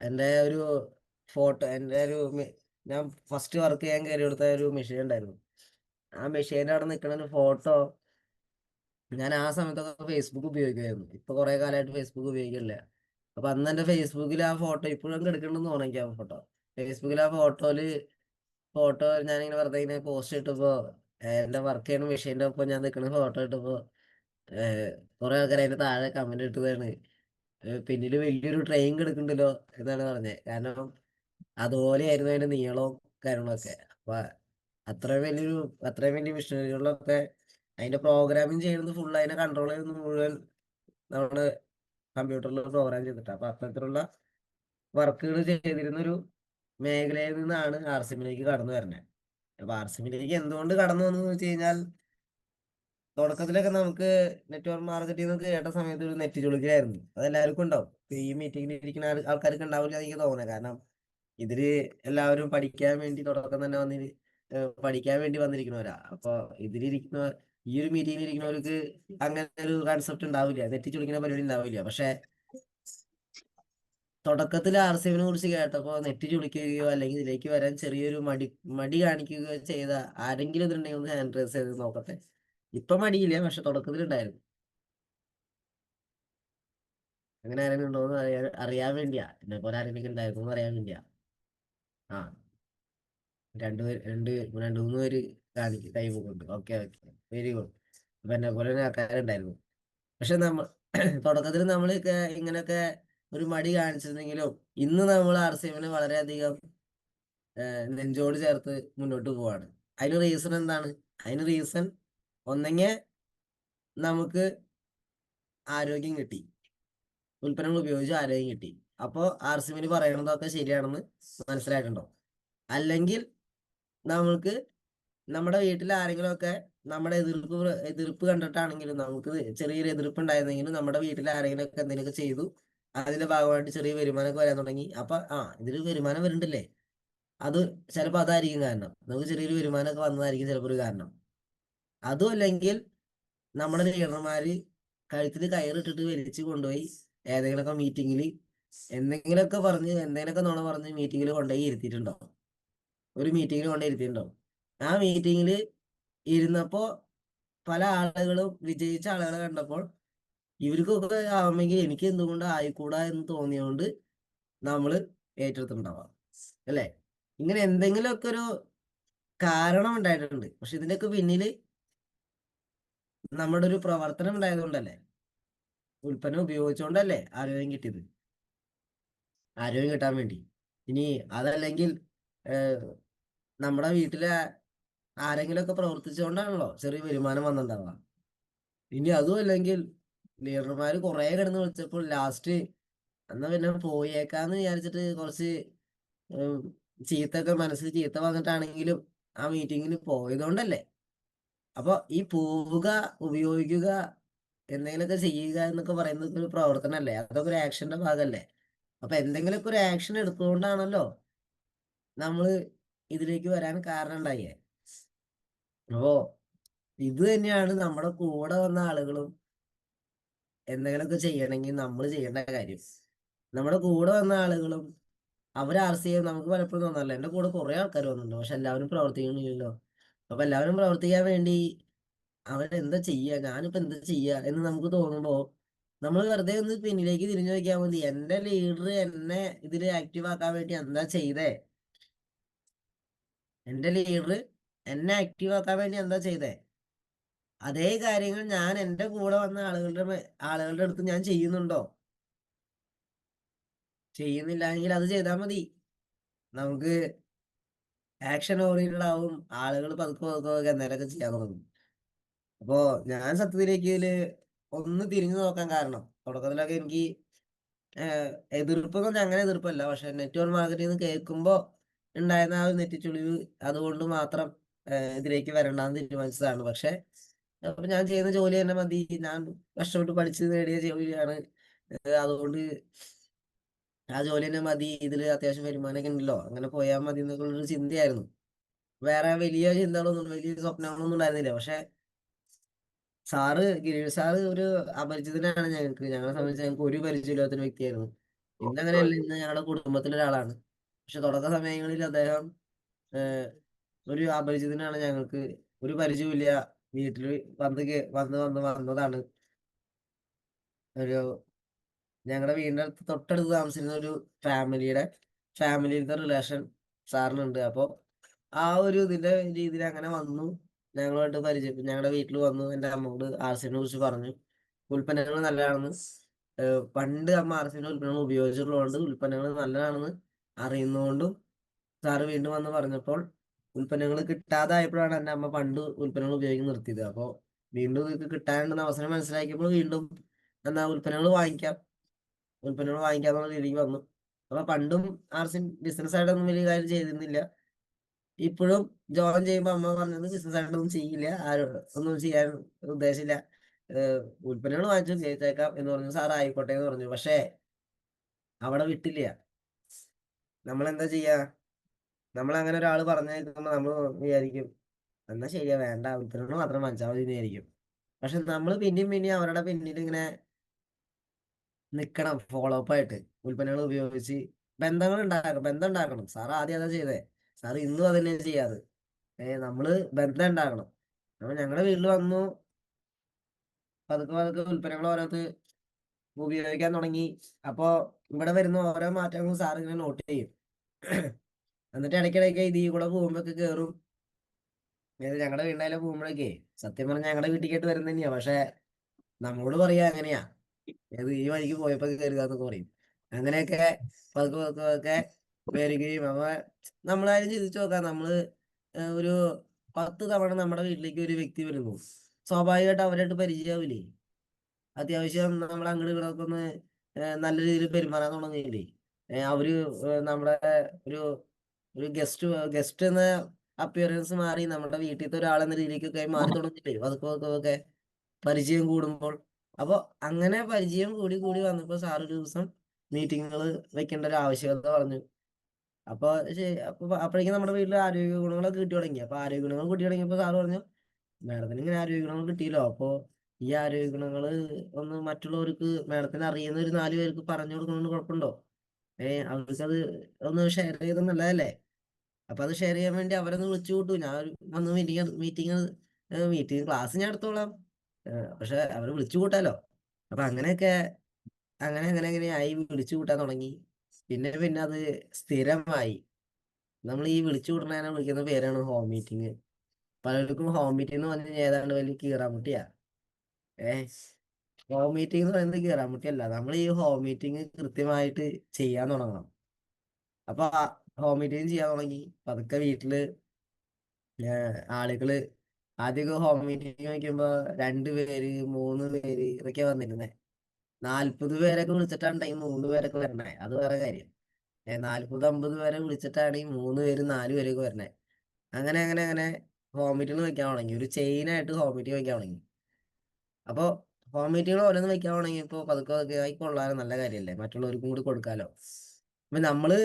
എൻ്റെ ഒരു ഞാൻ ഫസ്റ്റ് വർക്ക് ചെയ്യാൻ കയറി കൊടുത്ത ഒരു മെഷീൻ ഉണ്ടായിരുന്നു. ആ മെഷീൻ്റെ അവിടെ നിൽക്കുന്ന ഒരു ഫോട്ടോ ഞാൻ ആ സമയത്തൊക്കെ ഫേസ്ബുക്ക് ഉപയോഗിക്കുമായിരുന്നു. ഇപ്പൊ കുറെ കാലമായിട്ട് ഫേസ്ബുക്ക് ഉപയോഗിക്കില്ല. അപ്പൊ അന്ന് എൻ്റെ ഫേസ്ബുക്കിൽ ആ ഫോട്ടോ ഇപ്പോഴും കിടക്കണമെന്ന് തോന്നിക്കാം. ആ ഫേസ്ബുക്കിൽ ആ ഫോട്ടോ ഞാനിങ്ങനെ വെറുതെ ഇങ്ങനെ പോസ്റ്റ് ഇട്ടപ്പോ, എന്റെ വർക്ക് ചെയ്യുന്ന മെഷീൻ്റെ ഒപ്പം ഞാൻ നിൽക്കുന്ന ഫോട്ടോ ഇട്ടപ്പോ കുറെ ആൾക്കാർ അതിന്റെ താഴെ കമന്റ് ഇട്ടതാണ്, പിന്നില് വലിയൊരു ട്രെയിൻ കിടക്കുന്നുണ്ടല്ലോ എന്നാണ് പറഞ്ഞത്. കാരണം അതുപോലെയായിരുന്നു അതിന്റെ നീളവും കാര്യങ്ങളൊക്കെ. അപ്പൊ അത്രയും വലിയ മെഷീനറികളിലൊക്കെ അതിന്റെ പ്രോഗ്രാമിങ് ചെയ്യുന്നത് ഫുൾ, അതിനെ കൺട്രോൾ ചെയ്യുന്നത് മുഴുവൻ നമ്മുടെ കമ്പ്യൂട്ടറിൽ പ്രോഗ്രാം ചെയ്തിട്ട്. അപ്പൊ അത്തരത്തിലുള്ള വർക്കുകൾ ചെയ്തിരുന്ന ഒരു മേഖലയിൽ നിന്നാണ് RCMലേക്ക് കടന്നു വരുന്നത്. അപ്പൊ RCMലേക്ക് എന്തുകൊണ്ട് കടന്നു വന്നു വെച്ച് കഴിഞ്ഞാൽ, തുടക്കത്തിലൊക്കെ നമുക്ക് നെറ്റ്വർക്ക് മാർക്കറ്റിംഗ് എന്നൊക്കെ കേട്ട സമയത്ത് ഒരു നെറ്റ് ചുളിക്കലായിരുന്നു. അതെല്ലാവർക്കും ഉണ്ടാവും. ഈ മീറ്റിംഗിൽ ഇരിക്കുന്ന ആൾക്കാർക്ക് ഉണ്ടാവില്ല എനിക്ക് തോന്നുന്നത്. കാരണം ഇതില് എല്ലാവരും പഠിക്കാൻ വേണ്ടി തുടക്കം തന്നെ പഠിക്കാൻ വേണ്ടി വന്നിരിക്കുന്നവരാ. അപ്പൊ ഈ ഒരു മീറ്റിംഗിൽ ഇരിക്കുന്നവർക്ക് അങ്ങനെ ഒരു കൺസെപ്റ്റ് ഉണ്ടാവില്ല, നെറ്റ് ചുളിക്കുന്ന പരിപാടി ഉണ്ടാവില്ല. പക്ഷെ തുടക്കത്തിൽ RCMനെ കുറിച്ച് കേട്ടപ്പോ നെറ്റ് ചുളിക്കുകയോ അല്ലെങ്കിൽ ഇതിലേക്ക് വരാൻ ചെറിയൊരു മടി കാണിക്കുകയോ ചെയ്ത ആരെങ്കിലും ഇതിലുണ്ടെങ്കിൽ ഒന്ന് ഹാൻഡ് റൈസ് ചെയ്ത് നോക്കട്ടെ. ഇപ്പൊ മടിയില്ല, പക്ഷെ തുടക്കത്തിലുണ്ടായിരുന്നു. അങ്ങനെ ആരെങ്കിലും ഉണ്ടോന്ന് അറിയാൻ വേണ്ടിയാ, എന്നെ പോലെ ആരെങ്കിലും ഉണ്ടായിരുന്നു എന്ന് അറിയാൻ വേണ്ടിയാ. ആ, രണ്ട് മൂന്ന് പേര് കൈ പോകുന്നുണ്ട്. Okay, very good. അപ്പൊ എന്നെ പോലെ ആൾക്കാരുണ്ടായിരുന്നു. പക്ഷെ തുടക്കത്തിൽ നമ്മളൊക്കെ ഇങ്ങനെയൊക്കെ ഒരു മടി കാണിച്ചിരുന്നെങ്കിലും ഇന്ന് നമ്മൾ RCMനെ വളരെയധികം നെഞ്ചോട് ചേർത്ത് മുന്നോട്ട് പോവാണ്. അതിന് റീസൺ എന്താണ്? അതിന് റീസൺ ഒന്നെങ്കിൽ നമുക്ക് ആരോഗ്യം കിട്ടി, ഉൽപ്പന്നങ്ങൾ ഉപയോഗിച്ച് ആരോഗ്യം കിട്ടി. അപ്പോൾ RCMന് പറയണതൊക്കെ ശരിയാണെന്ന് മനസ്സിലായിട്ടുണ്ടോ? അല്ലെങ്കിൽ നമ്മൾക്ക് നമ്മുടെ വീട്ടിൽ ആരെങ്കിലുമൊക്കെ നമ്മുടെ എതിർപ്പ് കണ്ടിട്ടാണെങ്കിലും, നമുക്ക് ചെറിയൊരു എതിർപ്പ് ഉണ്ടായിരുന്നെങ്കിലും നമ്മുടെ വീട്ടിൽ ആരെങ്കിലും ഒക്കെ എന്തെങ്കിലുമൊക്കെ ചെയ്തു, അതിന്റെ ഭാഗമായിട്ട് ചെറിയ വരുമാനമൊക്കെ വരാൻ തുടങ്ങി. അപ്പൊ ഇതിൽ വരുമാനം വരുന്നുണ്ടല്ലേ, അത് ചിലപ്പോൾ അതായിരിക്കും കാരണം. നമുക്ക് ചെറിയൊരു വരുമാനമൊക്കെ വന്നതായിരിക്കും ചിലപ്പോൾ ഒരു കാരണം. അതും അല്ലെങ്കിൽ നമ്മുടെ ലീഡർമാര് കഴുത്തിൽ കയറിട്ടിട്ട് വലിച്ചു കൊണ്ടുപോയി ഏതെങ്കിലുമൊക്കെ മീറ്റിങ്ങിൽ എന്തെങ്കിലുമൊക്കെ നുണ പറഞ്ഞ് മീറ്റിങ്ങിൽ കൊണ്ടുപോയി ഇരുത്തിയിട്ടുണ്ടാവും. ഒരു മീറ്റിങ്ങിൽ കൊണ്ടുപോയി ഇരുത്തിയിട്ടുണ്ടാവും. ആ മീറ്റിങ്ങിൽ ഇരുന്നപ്പോ പല ആളുകളും വിജയിച്ച ആളുകളെ കണ്ടപ്പോൾ ഇവർക്കൊക്കെ ആവുമെങ്കിൽ എനിക്ക് എന്തുകൊണ്ട് ആയിക്കൂടാ എന്ന് തോന്നിയോണ്ട് നമ്മൾ ഏറ്റെടുത്തിട്ടുണ്ടാവാം, അല്ലേ? ഇങ്ങനെ എന്തെങ്കിലുമൊക്കെ ഒരു കാരണം ഉണ്ടായിട്ടുണ്ട്. പക്ഷെ ഇതിന്റെയൊക്കെ പിന്നില് നമ്മുടെ ഒരു പ്രവർത്തനം ഉണ്ടായതുകൊണ്ടല്ലേ, ഉൽപ്പന്നം ഉപയോഗിച്ചുകൊണ്ടല്ലേ ആരോഗ്യം കിട്ടിയത്, ആരോഗ്യം കിട്ടാൻ വേണ്ടി. ഇനി അതല്ലെങ്കിൽ നമ്മുടെ വീട്ടിലെ ആരെങ്കിലുമൊക്കെ പ്രവർത്തിച്ചുകൊണ്ടാണല്ലോ ചെറിയ വരുമാനം വന്നിട്ടുണ്ടാവുക. ഇനി അതും അല്ലെങ്കിൽ ലീഡർമാര് കുറെ കിടന്ന് വിളിച്ചപ്പോൾ ലാസ്റ്റ് എന്നാ പിന്നെ പോയേക്കാന്ന് വിചാരിച്ചിട്ട് കുറച്ച് ചീത്തൊക്കെ മനസ്സിൽ ചീത്ത വന്നിട്ടാണെങ്കിലും ആ മീറ്റിങ്ങിന് പോയതുകൊണ്ടല്ലേ. അപ്പൊ ഈ പോവുക, ഉപയോഗിക്കുക, എന്തെങ്കിലുമൊക്കെ ചെയ്യുക എന്നൊക്കെ പറയുന്നത് ഒരു പ്രവർത്തനമല്ലേ, അതൊക്കെ ഒരു ആക്ഷന്റെ ഭാഗമല്ലേ. അപ്പൊ എന്തെങ്കിലുമൊക്കെ ഒരു ആക്ഷൻ എടുത്തുകൊണ്ടാണല്ലോ നമ്മള് ഇതിലേക്ക് വരാൻ കാരണം ഉണ്ടായേ. അപ്പോ ഇത് തന്നെയാണ് നമ്മുടെ കൂടെ വന്ന ആളുകളും എന്തെങ്കിലുമൊക്കെ ചെയ്യണമെങ്കിൽ നമ്മൾ ചെയ്യേണ്ട കാര്യം. നമ്മുടെ കൂടെ വന്ന ആളുകളും അവർ RCA നമുക്ക് പലപ്പോഴും തോന്നാറില്ല, എൻ്റെ കൂടെ കുറെ ആൾക്കാർ വന്നിട്ടുണ്ട് പക്ഷെ എല്ലാവരും പ്രവർത്തിക്കണില്ലല്ലോ. അപ്പൊ എല്ലാവരും പ്രവർത്തിക്കാൻ വേണ്ടി അവരെന്താ ചെയ്യുക, ഞാനിപ്പോ എന്താ ചെയ്യുക എന്ന് നമുക്ക് തോന്നുമ്പോ നമ്മൾ വെറുതെ ഒന്ന് പിന്നിലേക്ക് തിരിഞ്ഞു നോക്കിയാൽ മതി. എന്റെ ലീഡർ എന്നെ ഇതിൽ ആക്റ്റീവ് ആക്കാൻ വേണ്ടി എന്താ ചെയ്തേ? എന്റെ ലീഡർ എന്നെ ആക്റ്റീവ് ആക്കാൻ വേണ്ടി എന്താ ചെയ്തേ? അതേ കാര്യങ്ങൾ ഞാൻ എൻ്റെ കൂടെ വന്ന ആളുകളുടെ അടുത്ത് ഞാൻ ചെയ്യുന്നുണ്ടോ? ചെയ്യുന്നില്ല എങ്കിൽ അത് ചെയ്താൽ മതി. നമുക്ക് ആക്ഷൻ ഓറിയന്റഡ് ആവും, ആളുകൾ പതുക്കെ പതുക്കെ എന്തെങ്കിലുമൊക്കെ ചെയ്യാൻ തുടങ്ങും. അപ്പോ ഞാൻ സത്യത്തിലേക്ക് ഇതില് ഒന്ന് തിരിഞ്ഞു നോക്കാൻ കാരണം, തുടക്കത്തിലൊക്കെ എനിക്ക് എതിർപ്പൊന്നും അങ്ങനെ എതിർപ്പല്ല, പക്ഷെ നെറ്റ്വർക്ക് മാർക്കറ്റിംഗ് കേൾക്കുമ്പോ ഉണ്ടായിരുന്ന ആ ഒരു നെറ്റിച്ചുളിവ്, അതുകൊണ്ട് മാത്രം ഇതിലേക്ക് വരണ്ടെന്ന് തീരുമാനിച്ചതാണ്. പക്ഷെ അപ്പൊ ഞാൻ ചെയ്യുന്ന ജോലി തന്നെ മതി, ഞാൻ കഷ്ടപ്പെട്ട് പഠിച്ച് നേടിയ ജോലിയാണ്, അതുകൊണ്ട് ആ ജോലി തന്നെ മതി, ഇതിൽ അത്യാവശ്യം വരുമാനമൊക്കെ ഉണ്ടല്ലോ, അങ്ങനെ പോയാൽ മതി എന്നൊക്കെ ഉള്ളൊരു ചിന്തയായിരുന്നു. വേറെ വലിയ ചിന്തകളൊന്നും, വലിയ സ്വപ്നങ്ങളൊന്നും ഉണ്ടായിരുന്നില്ല. പക്ഷെ ഗിരീഷ് സാറ് ഒരു അപരിചിതനാണ് ഞങ്ങളെ സംബന്ധിച്ച് ഞങ്ങൾക്ക് ഒരു പരിചയമില്ലാത്തൊരു വ്യക്തിയായിരുന്നു. ഇന്ന് അങ്ങനെയല്ല, ഇന്ന് ഞങ്ങളുടെ കുടുംബത്തിലൊരാളാണ്. പക്ഷെ തുടക്ക സമയങ്ങളിൽ അദ്ദേഹം ഒരു അപരിചിതനാണ്, ഞങ്ങൾക്ക് ഒരു പരിചയമില്ല. വീട്ടിൽ വന്നതാണ്. ഒരു ഞങ്ങളുടെ വീടിന്റെ തൊട്ടടുത്ത് താമസിക്കുന്ന ഒരു ഫാമിലിയുടെ റിലേഷൻ സാറിനുണ്ട്. അപ്പോൾ ആ ഒരു ഇതിന്റെ രീതിയിൽ അങ്ങനെ വന്നു, ഞങ്ങളുമായിട്ട് പരിചയം, ഞങ്ങളുടെ വീട്ടിൽ വന്നു, എൻ്റെ അമ്മോട് RCനെ കുറിച്ച് പറഞ്ഞു. ഉൽപ്പന്നങ്ങൾ നല്ലതാണെന്ന്, പണ്ട് അമ്മ RCന്റെ ഉൽപ്പന്നങ്ങൾ ഉപയോഗിച്ചിട്ടുള്ളതുകൊണ്ട് ഉൽപ്പന്നങ്ങൾ നല്ലതാണെന്ന് അറിയുന്നതുകൊണ്ടും സാറ് വീണ്ടും വന്ന് പറഞ്ഞപ്പോൾ ഉൽപ്പന്നങ്ങൾ കിട്ടാതായപ്പോഴാണ് എൻ്റെ അമ്മ പണ്ട് ഉൽപ്പന്നങ്ങൾ ഉപയോഗിക്കാൻ നിർത്തിയത്. അപ്പോൾ വീണ്ടും ഇത് കിട്ടാനുണ്ടെന്ന അവസരം മനസ്സിലാക്കിയപ്പോൾ വീണ്ടും എന്നാ ഉൽപ്പന്നങ്ങൾ വാങ്ങിക്കാന്നുള്ള രീതിക്ക് വന്നു. അപ്പൊ പണ്ടും RC ബിസിനസ് ആയിട്ടൊന്നും വലിയ കാര്യം ചെയ്തിരുന്നില്ല. ഇപ്പോഴും ജോയിൻ ചെയ്യുമ്പോൾ അമ്മ പറഞ്ഞത് ബിസിനസ് ആയിട്ടൊന്നും ചെയ്യില്ല, ഒന്നും ചെയ്യാൻ ഉദ്ദേശമില്ല, ഉൽപ്പന്നങ്ങൾ വാങ്ങിച്ചു ചെയ്തേക്കാം എന്ന് പറഞ്ഞു. സാർ ആയിക്കോട്ടെ എന്ന് പറഞ്ഞു. പക്ഷേ അവിടെ വിട്ടില്ല. നമ്മളെന്താ ചെയ്യാ? നമ്മൾ അങ്ങനെ ഒരാൾ പറഞ്ഞേക്കുമ്പോ നമ്മൾ വിചാരിക്കും എന്നാ ശരിയാ, വേണ്ട, ഉൽപ്പന്നങ്ങൾ മാത്രം വാങ്ങിച്ചാൽ മതി എന്ന് വിചാരിക്കും. പക്ഷെ നമ്മൾ പിന്നെയും അവരുടെ പിന്നിൽ ഇങ്ങനെ നിക്കണം, ഫോളോ അപ്പ് ആയിട്ട് ഉൽപ്പന്നങ്ങൾ ഉപയോഗിച്ച് ബന്ധം ഉണ്ടാക്കണം. സാർ ആദ്യം അതാ ചെയ്തേ, സാർ ഇന്നും അതന്നെ ചെയ്യാറ്. നമ്മള് ബന്ധം ഉണ്ടാക്കണം. അപ്പൊ ഞങ്ങളുടെ വീട്ടിൽ വന്നു, പതുക്കെ ഉൽപ്പന്നങ്ങൾ ഓരോന്ന് ഉപയോഗിക്കാൻ തുടങ്ങി. അപ്പോ ഇവിടെ വരുന്ന ഓരോ മാറ്റങ്ങളും സാർ ഇങ്ങനെ നോട്ട് ചെയ്യും. എന്നിട്ട് ഇടയ്ക്കിടയ്ക്ക് ഇതിൽ കൂടെ പോകുമ്പോഴൊക്കെ കയറും. ഞങ്ങളുടെ വീട്ടിലെ പോകുമ്പോഴൊക്കെ സത്യം പറഞ്ഞാൽ ഞങ്ങളുടെ വീട്ടിലേക്കായിട്ട് വരുന്ന തന്നെയാ, പക്ഷെ നമ്മളോട് പറയാ അങ്ങനെയാ, ഈ വഴിക്ക് പോയപ്പോ കയറുക എന്നൊക്കെ പറയും. അങ്ങനെയൊക്കെ പതുക്കെ വരികയും, അപ്പൊ നമ്മളാരും ചിന്തിച്ചു നോക്കാം, നമ്മള് ഒരു 10 തവണ നമ്മുടെ വീട്ടിലേക്ക് ഒരു വ്യക്തി വരുന്നു, സ്വാഭാവികമായിട്ട് അവരായിട്ട് പരിചയമാവില്ലേ? അത്യാവശ്യം നമ്മൾ അങ്ങോട്ട് ഇങ്ങോട്ടൊക്കെ ഒന്ന് നല്ല രീതിയിൽ പെരുമാറാൻ തുടങ്ങിയില്ലേ? അവര് നമ്മുടെ ഒരു ഒരു ഗസ്റ്റ് എന്ന അപ്പിയറൻസ് മാറി നമ്മുടെ വീട്ടിലത്തെ ഒരാളെന്ന രീതിക്കൊക്കെ മാറി തുടങ്ങിയില്ലേ പതുക്കെ പരിചയം കൂടുമ്പോൾ. അപ്പൊ അങ്ങനെ പരിചയം കൂടി വന്നപ്പോ സാർ ഒരു ദിവസം മീറ്റിങ്ങുകൾ വെക്കേണ്ട ഒരു ആവശ്യകത പറഞ്ഞു. അപ്പൊ അപ്പോഴേക്കും നമ്മുടെ വീട്ടിൽ ആരോഗ്യ ഗുണങ്ങളൊക്കെ കിട്ടി തുടങ്ങി. അപ്പൊ ആരോഗ്യ ഗുണങ്ങൾ കിട്ടി തുടങ്ങിയപ്പോ സാറ് പറഞ്ഞു, മാഡത്തിന് ഇങ്ങനെ ആരോഗ്യ ഗുണങ്ങൾ കിട്ടിയല്ലോ, അപ്പൊ ഈ ആരോഗ്യ ഗുണങ്ങള് ഒന്ന് മറ്റുള്ളവർക്ക്, മാഡത്തിന് അറിയുന്ന ഒരു 4 പേർക്ക് പറഞ്ഞു കൊടുക്കുന്നതുകൊണ്ട് കുഴപ്പമുണ്ടോ? അവർക്കത് ഒന്ന് ഷെയർ ചെയ്ത് നല്ലതല്ലേ? അപ്പൊ അത് ഷെയർ ചെയ്യാൻ വേണ്ടി അവരൊന്ന് വിളിച്ചു കൂട്ടു, ഞാൻ വന്ന് മീറ്റിംഗ് ക്ലാസ് ഞാൻ എടുത്തോളാം, പക്ഷെ അവരെ വിളിച്ചു കൂട്ടാലോ. അപ്പൊ അങ്ങനെയായി വിളിച്ചു കൂട്ടാൻ തുടങ്ങി. പിന്നെ അത് സ്ഥിരമായി. നമ്മൾ ഈ വിളിച്ചു കൂട്ടണതിനെ വിളിക്കുന്ന പേരാണ് ഹോം മീറ്റിംഗ്. പലർക്കും ഹോം മീറ്റിംഗ് എന്ന് പറഞ്ഞാൽ ഏതാണ്ട് വലിയ കീറാമുട്ടിയാ. ഹോം മീറ്റിംഗ് എന്ന് പറയുന്നത് കീറാമുട്ടിയല്ല. നമ്മൾ ഈ ഹോം മീറ്റിംഗ് കൃത്യമായിട്ട് ചെയ്യാൻ തുടങ്ങണം. അപ്പൊ ഹോം മീറ്റിംഗ് ചെയ്യാൻ തുടങ്ങി. പതുക്കെ വീട്ടില് ആളുകള് ആദ്യമൊക്കെ ഹോം മീറ്റിംഗ് വയ്ക്കുമ്പോ 2 പേര് 3 പേര് ഇതൊക്കെ വന്നിരുന്നേ. 40 പേരൊക്കെ വിളിച്ചിട്ടാണ് 3 പേരൊക്കെ വരണേ, അത് വേറെ കാര്യം. 40-50 പേരെ വിളിച്ചിട്ടാണ് ഈ 3 പേര് 4 പേരൊക്കെ വരണേ. അങ്ങനെ അങ്ങനെ അങ്ങനെ ഹോം മീറ്റിംഗ് വെക്കാൻ തുടങ്ങി. ഒരു ചെയിനായിട്ട് ഹോം മീറ്റിംഗ് വെക്കാൻ തുടങ്ങി. അപ്പോൾ ഹോം മീറ്റിംഗ് ഓരോന്ന് വെക്കാൻ തുടങ്ങിയപ്പോൾ പതുക്കെ പതുക്കെ ആയിക്കൊള്ളാനും നല്ല കാര്യമല്ലേ, മറ്റുള്ളവർക്കും കൂടി കൊടുക്കാലോ. അപ്പം നമ്മള്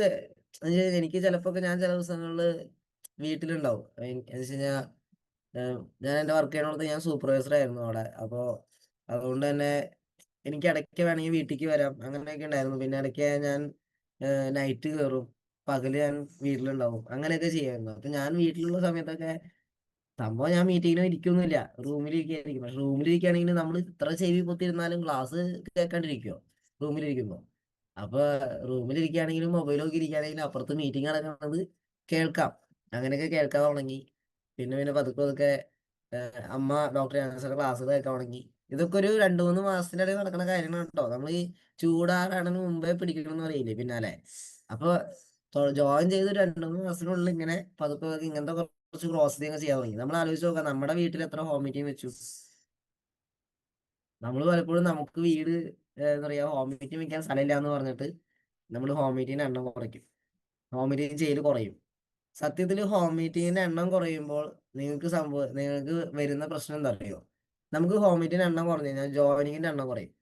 എനിക്ക് ചിലപ്പോൾ ഞാൻ ചില ദിവസങ്ങളിൽ വീട്ടിലുണ്ടാവും. എന്ന് വെച്ച് കഴിഞ്ഞാൽ ഞാൻ എൻ്റെ വർക്ക് ചെയ്യണോടത്ത് ഞാൻ സൂപ്പർവൈസർ ആയിരുന്നു അവിടെ. അപ്പോൾ അതുകൊണ്ട് തന്നെ എനിക്ക് ഇടയ്ക്ക് വേണമെങ്കിൽ വീട്ടിലേക്ക് വരാം, അങ്ങനെയൊക്കെ ഉണ്ടായിരുന്നു. പിന്നെ ഇടയ്ക്ക് ഞാൻ നൈറ്റ് കയറും, പകല് ഞാൻ വീട്ടിലുണ്ടാവും, അങ്ങനെയൊക്കെ ചെയ്യായിരുന്നു. അപ്പം ഞാൻ വീട്ടിലുള്ള സമയത്തൊക്കെ സംഭവം ഞാൻ മീറ്റിങ്ങിന് ഇരിക്കൊന്നുമില്ല, റൂമിലിരിക്കുകയായിരിക്കും. പക്ഷെ റൂമിലിരിക്കുകയാണെങ്കിൽ നമ്മൾ ഇത്ര ചെവി പൊത്തിരുന്നാലും ക്ലാസ് കേൾക്കാണ്ടിരിക്കുമോ റൂമിലിരിക്കുമ്പോൾ? അപ്പൊ റൂമിലിരിക്കുകയാണെങ്കിലും മൊബൈലൊക്കെ ഇരിക്കുകയാണെങ്കിലും അപ്പുറത്ത് മീറ്റിംഗ് നടക്കുന്നത് കേൾക്കാം. അങ്ങനെയൊക്കെ കേൾക്കാൻ തുടങ്ങി. പിന്നെ പിന്നെ പതുക്കെ പതുക്കെ അമ്മ ഡോക്ടർ ആൻസറുടെ ക്ലാസ് കേൾക്കാൻ തുടങ്ങി. ഇതൊക്കെ ഒരു 2-3 മാസത്തിനിടയിൽ നടക്കുന്ന കാര്യങ്ങളാണ് കേട്ടോ. നമ്മൾ ഈ ചൂടാറാണെന്ന് മുമ്പേ പിടിക്കണമെന്ന് പറയില്ലേ പിന്നാലെ. അപ്പൊ ജോയിൻ ചെയ്ത് 2-3 മാസത്തിനുള്ളിൽ ഇങ്ങനെ പതുക്കെ പതുക്കെ ഇങ്ങനത്തെ കുറച്ച് പ്രോസസ്സിങ് ചെയ്യാൻ തുടങ്ങി. നമ്മൾ ആലോചിച്ച് നോക്കാം, നമ്മുടെ വീട്ടിൽ എത്ര ഹോം മീറ്റിംഗ് വെച്ചു. നമ്മൾ പലപ്പോഴും നമുക്ക് വീട് എന്താ പറയുക, ഹോം മീറ്റിംഗ് വെക്കാൻ സ്ഥലമില്ല എന്ന് പറഞ്ഞിട്ട് നമ്മൾ ഹോം മീറ്റിങ്ങിന്റെ എണ്ണം കുറയ്ക്കും, ഹോം മീറ്റിംഗ് ചെയ്ത് കുറയും. സത്യത്തിൽ ഹോം മീറ്റിങ്ങിന്റെ എണ്ണം കുറയുമ്പോൾ നിങ്ങൾക്ക് വരുന്ന പ്രശ്നം എന്താ അറിയോ? നമുക്ക് ഹോം മീറ്റിംഗിന്റെ എണ്ണം കുറഞ്ഞു കഴിഞ്ഞാൽ ജോയിനിങ്ങിന്റെ എണ്ണം കുറയും.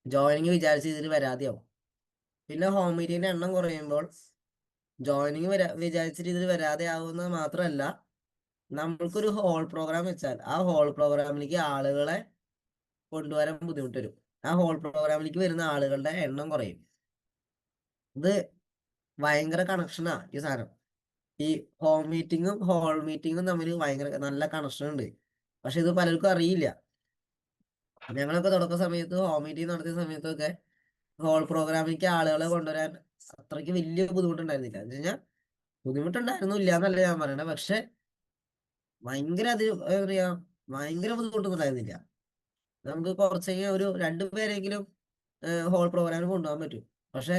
ജോയിനിങ് വിചാരിച്ച് ഇതിൽ വരാതെയാവും. പിന്നെ ഹോം മീറ്റിംഗിന്റെ എണ്ണം കുറയുമ്പോൾ ജോയിനിങ് വിചാരിച്ചിട്ട് ഇതിൽ വരാതെ ആവുന്നത് മാത്രമല്ല, നമ്മൾക്കൊരു ഹോൾ പ്രോഗ്രാം വെച്ചാൽ ആ ഹോൾ പ്രോഗ്രാമിലേക്ക് ആളുകളെ കൊണ്ടുവരാൻ ബുദ്ധിമുട്ട് വരും. ആ ഹോൾ പ്രോഗ്രാമിലേക്ക് വരുന്ന ആളുകളുടെ എണ്ണം കുറയും. ഇത് ഭയങ്കര കണക്ഷനാ ഈ സാധനം. ഈ ഹോം മീറ്റിങ്ങും ഹോൾ മീറ്റിങ്ങും തമ്മിൽ ഭയങ്കര നല്ല കണക്ഷൻ ഉണ്ട്. പക്ഷെ ഇത് പലർക്കും അറിയില്ല. ഞങ്ങളൊക്കെ തുടക്ക സമയത്ത് ഹോം മീറ്റിംഗ് നടത്തിയ സമയത്തൊക്കെ ഹോൾ പ്രോഗ്രാമിലേക്ക് ആളുകളെ കൊണ്ടുവരാൻ അത്രയ്ക്ക് വലിയ ബുദ്ധിമുട്ടുണ്ടായിരുന്നില്ല. എന്ന് വെച്ച് കഴിഞ്ഞാൽ ബുദ്ധിമുട്ടുണ്ടായിരുന്നു ഇല്ല എന്നല്ല ഞാൻ പറയണേ, പക്ഷെ ഭയങ്കര എന്താ പറയാ, ഭയങ്കര ബുദ്ധിമുട്ടൊന്നും ഉണ്ടായിരുന്നില്ല. നമുക്ക് കുറച്ചെങ്കിലും ഒരു 2 പേരെങ്കിലും ഹോൾ പ്രോഗ്രാമിന് കൊണ്ടുപോകാൻ പറ്റും. പക്ഷെ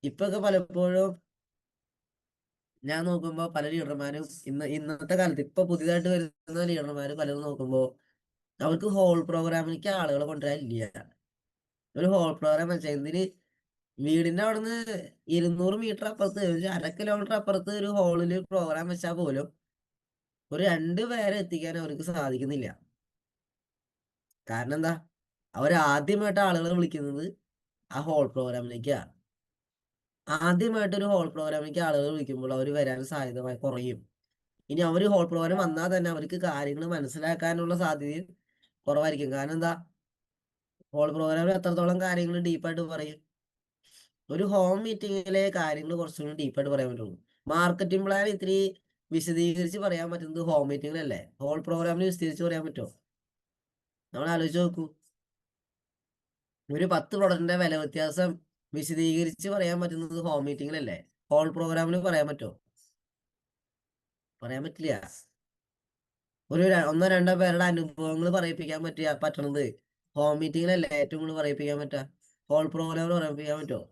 ഇപ്പൊക്കെ പലപ്പോഴും ഞാൻ നോക്കുമ്പോൾ പല ലീഡർമാരും ഇന്നത്തെ കാലത്ത് ഇപ്പൊ പുതിയതായിട്ട് വരുന്ന ലീഡർമാർ പലരും നോക്കുമ്പോൾ അവർക്ക് ഹോൾ പ്രോഗ്രാമിലേക്ക് ആളുകളെ കൊണ്ടുവരാനില്ല. ഒരു ഹോൾ പ്രോഗ്രാം വെച്ചാൽ എന്തിന്, വീടിന്റെ അവിടുന്ന് 200 മീറ്റർ അപ്പുറത്ത്, 1/2 കിലോമീറ്റർ അപ്പുറത്ത് ഒരു ഹോളില് പ്രോഗ്രാം വെച്ചാൽ പോലും ഒരു 2 പേരെ എത്തിക്കാൻ അവർക്ക് സാധിക്കുന്നില്ല. കാരണം എന്താ? അവർ ആദ്യമായിട്ട് ആളുകളെ വിളിക്കുന്നത് ആ ഹോൾ പ്രോഗ്രാമിലേക്കാണ്. ആദ്യമായിട്ട് ഒരു ഹോൾ പ്രോഗ്രാമിലേക്ക് ആളുകൾ വിളിക്കുമ്പോൾ അവർ വരാൻ സാധ്യത കുറയും. ഇനി അവർ ഹോൾ പ്രോഗ്രാം വന്നാൽ തന്നെ അവർക്ക് കാര്യങ്ങൾ മനസ്സിലാക്കാനുള്ള സാധ്യതയും കുറവായിരിക്കും. കാരണം എന്താ, ഹോൾ പ്രോഗ്രാമിൽ എത്രത്തോളം കാര്യങ്ങൾ ഡീപ്പായിട്ട് പറയും. ഒരു ഹോം മീറ്റിങ്ങിലെ കാര്യങ്ങൾ കുറച്ചുകൂടി ഡീപ്പായിട്ട് പറയാൻ പറ്റുള്ളൂ. മാർക്കറ്റിംഗ് പ്ലാൻ ഇത്തിരി വിശദീകരിച്ച് പറയാൻ പറ്റുന്നത് ഹോം മീറ്റിങ്ങിലല്ലേ. ഹോൾ പ്രോഗ്രാമിൽ വിശദീകരിച്ച് പറയാൻ പറ്റുമോ? നമ്മൾ ആലോചിച്ച് നോക്കൂ. ഒരു 10 പ്രൊഡക്റ്റിന്റെ വില വ്യത്യാസം വിശദീകരിച്ച് പറയാൻ പറ്റുന്നത് ഹോം മീറ്റിങ്ങിലല്ലേ. ഹോൾ പ്രോഗ്രാമിൽ പറയാൻ പറ്റുമോ? പറയാൻ പറ്റില്ല. ഒരു 1-2 പേരുടെ അനുഭവങ്ങൾ പറയിപ്പിക്കാൻ പറ്റണത് ഹോം മീറ്റിങ്ങിലല്ലേ ഏറ്റവും കൂടുതൽ പറയിപ്പിക്കാൻ പറ്റുക. ഹോൾ പ്രോഗ്രാമിൽ പറയിപ്പിക്കാൻ പറ്റുമോ?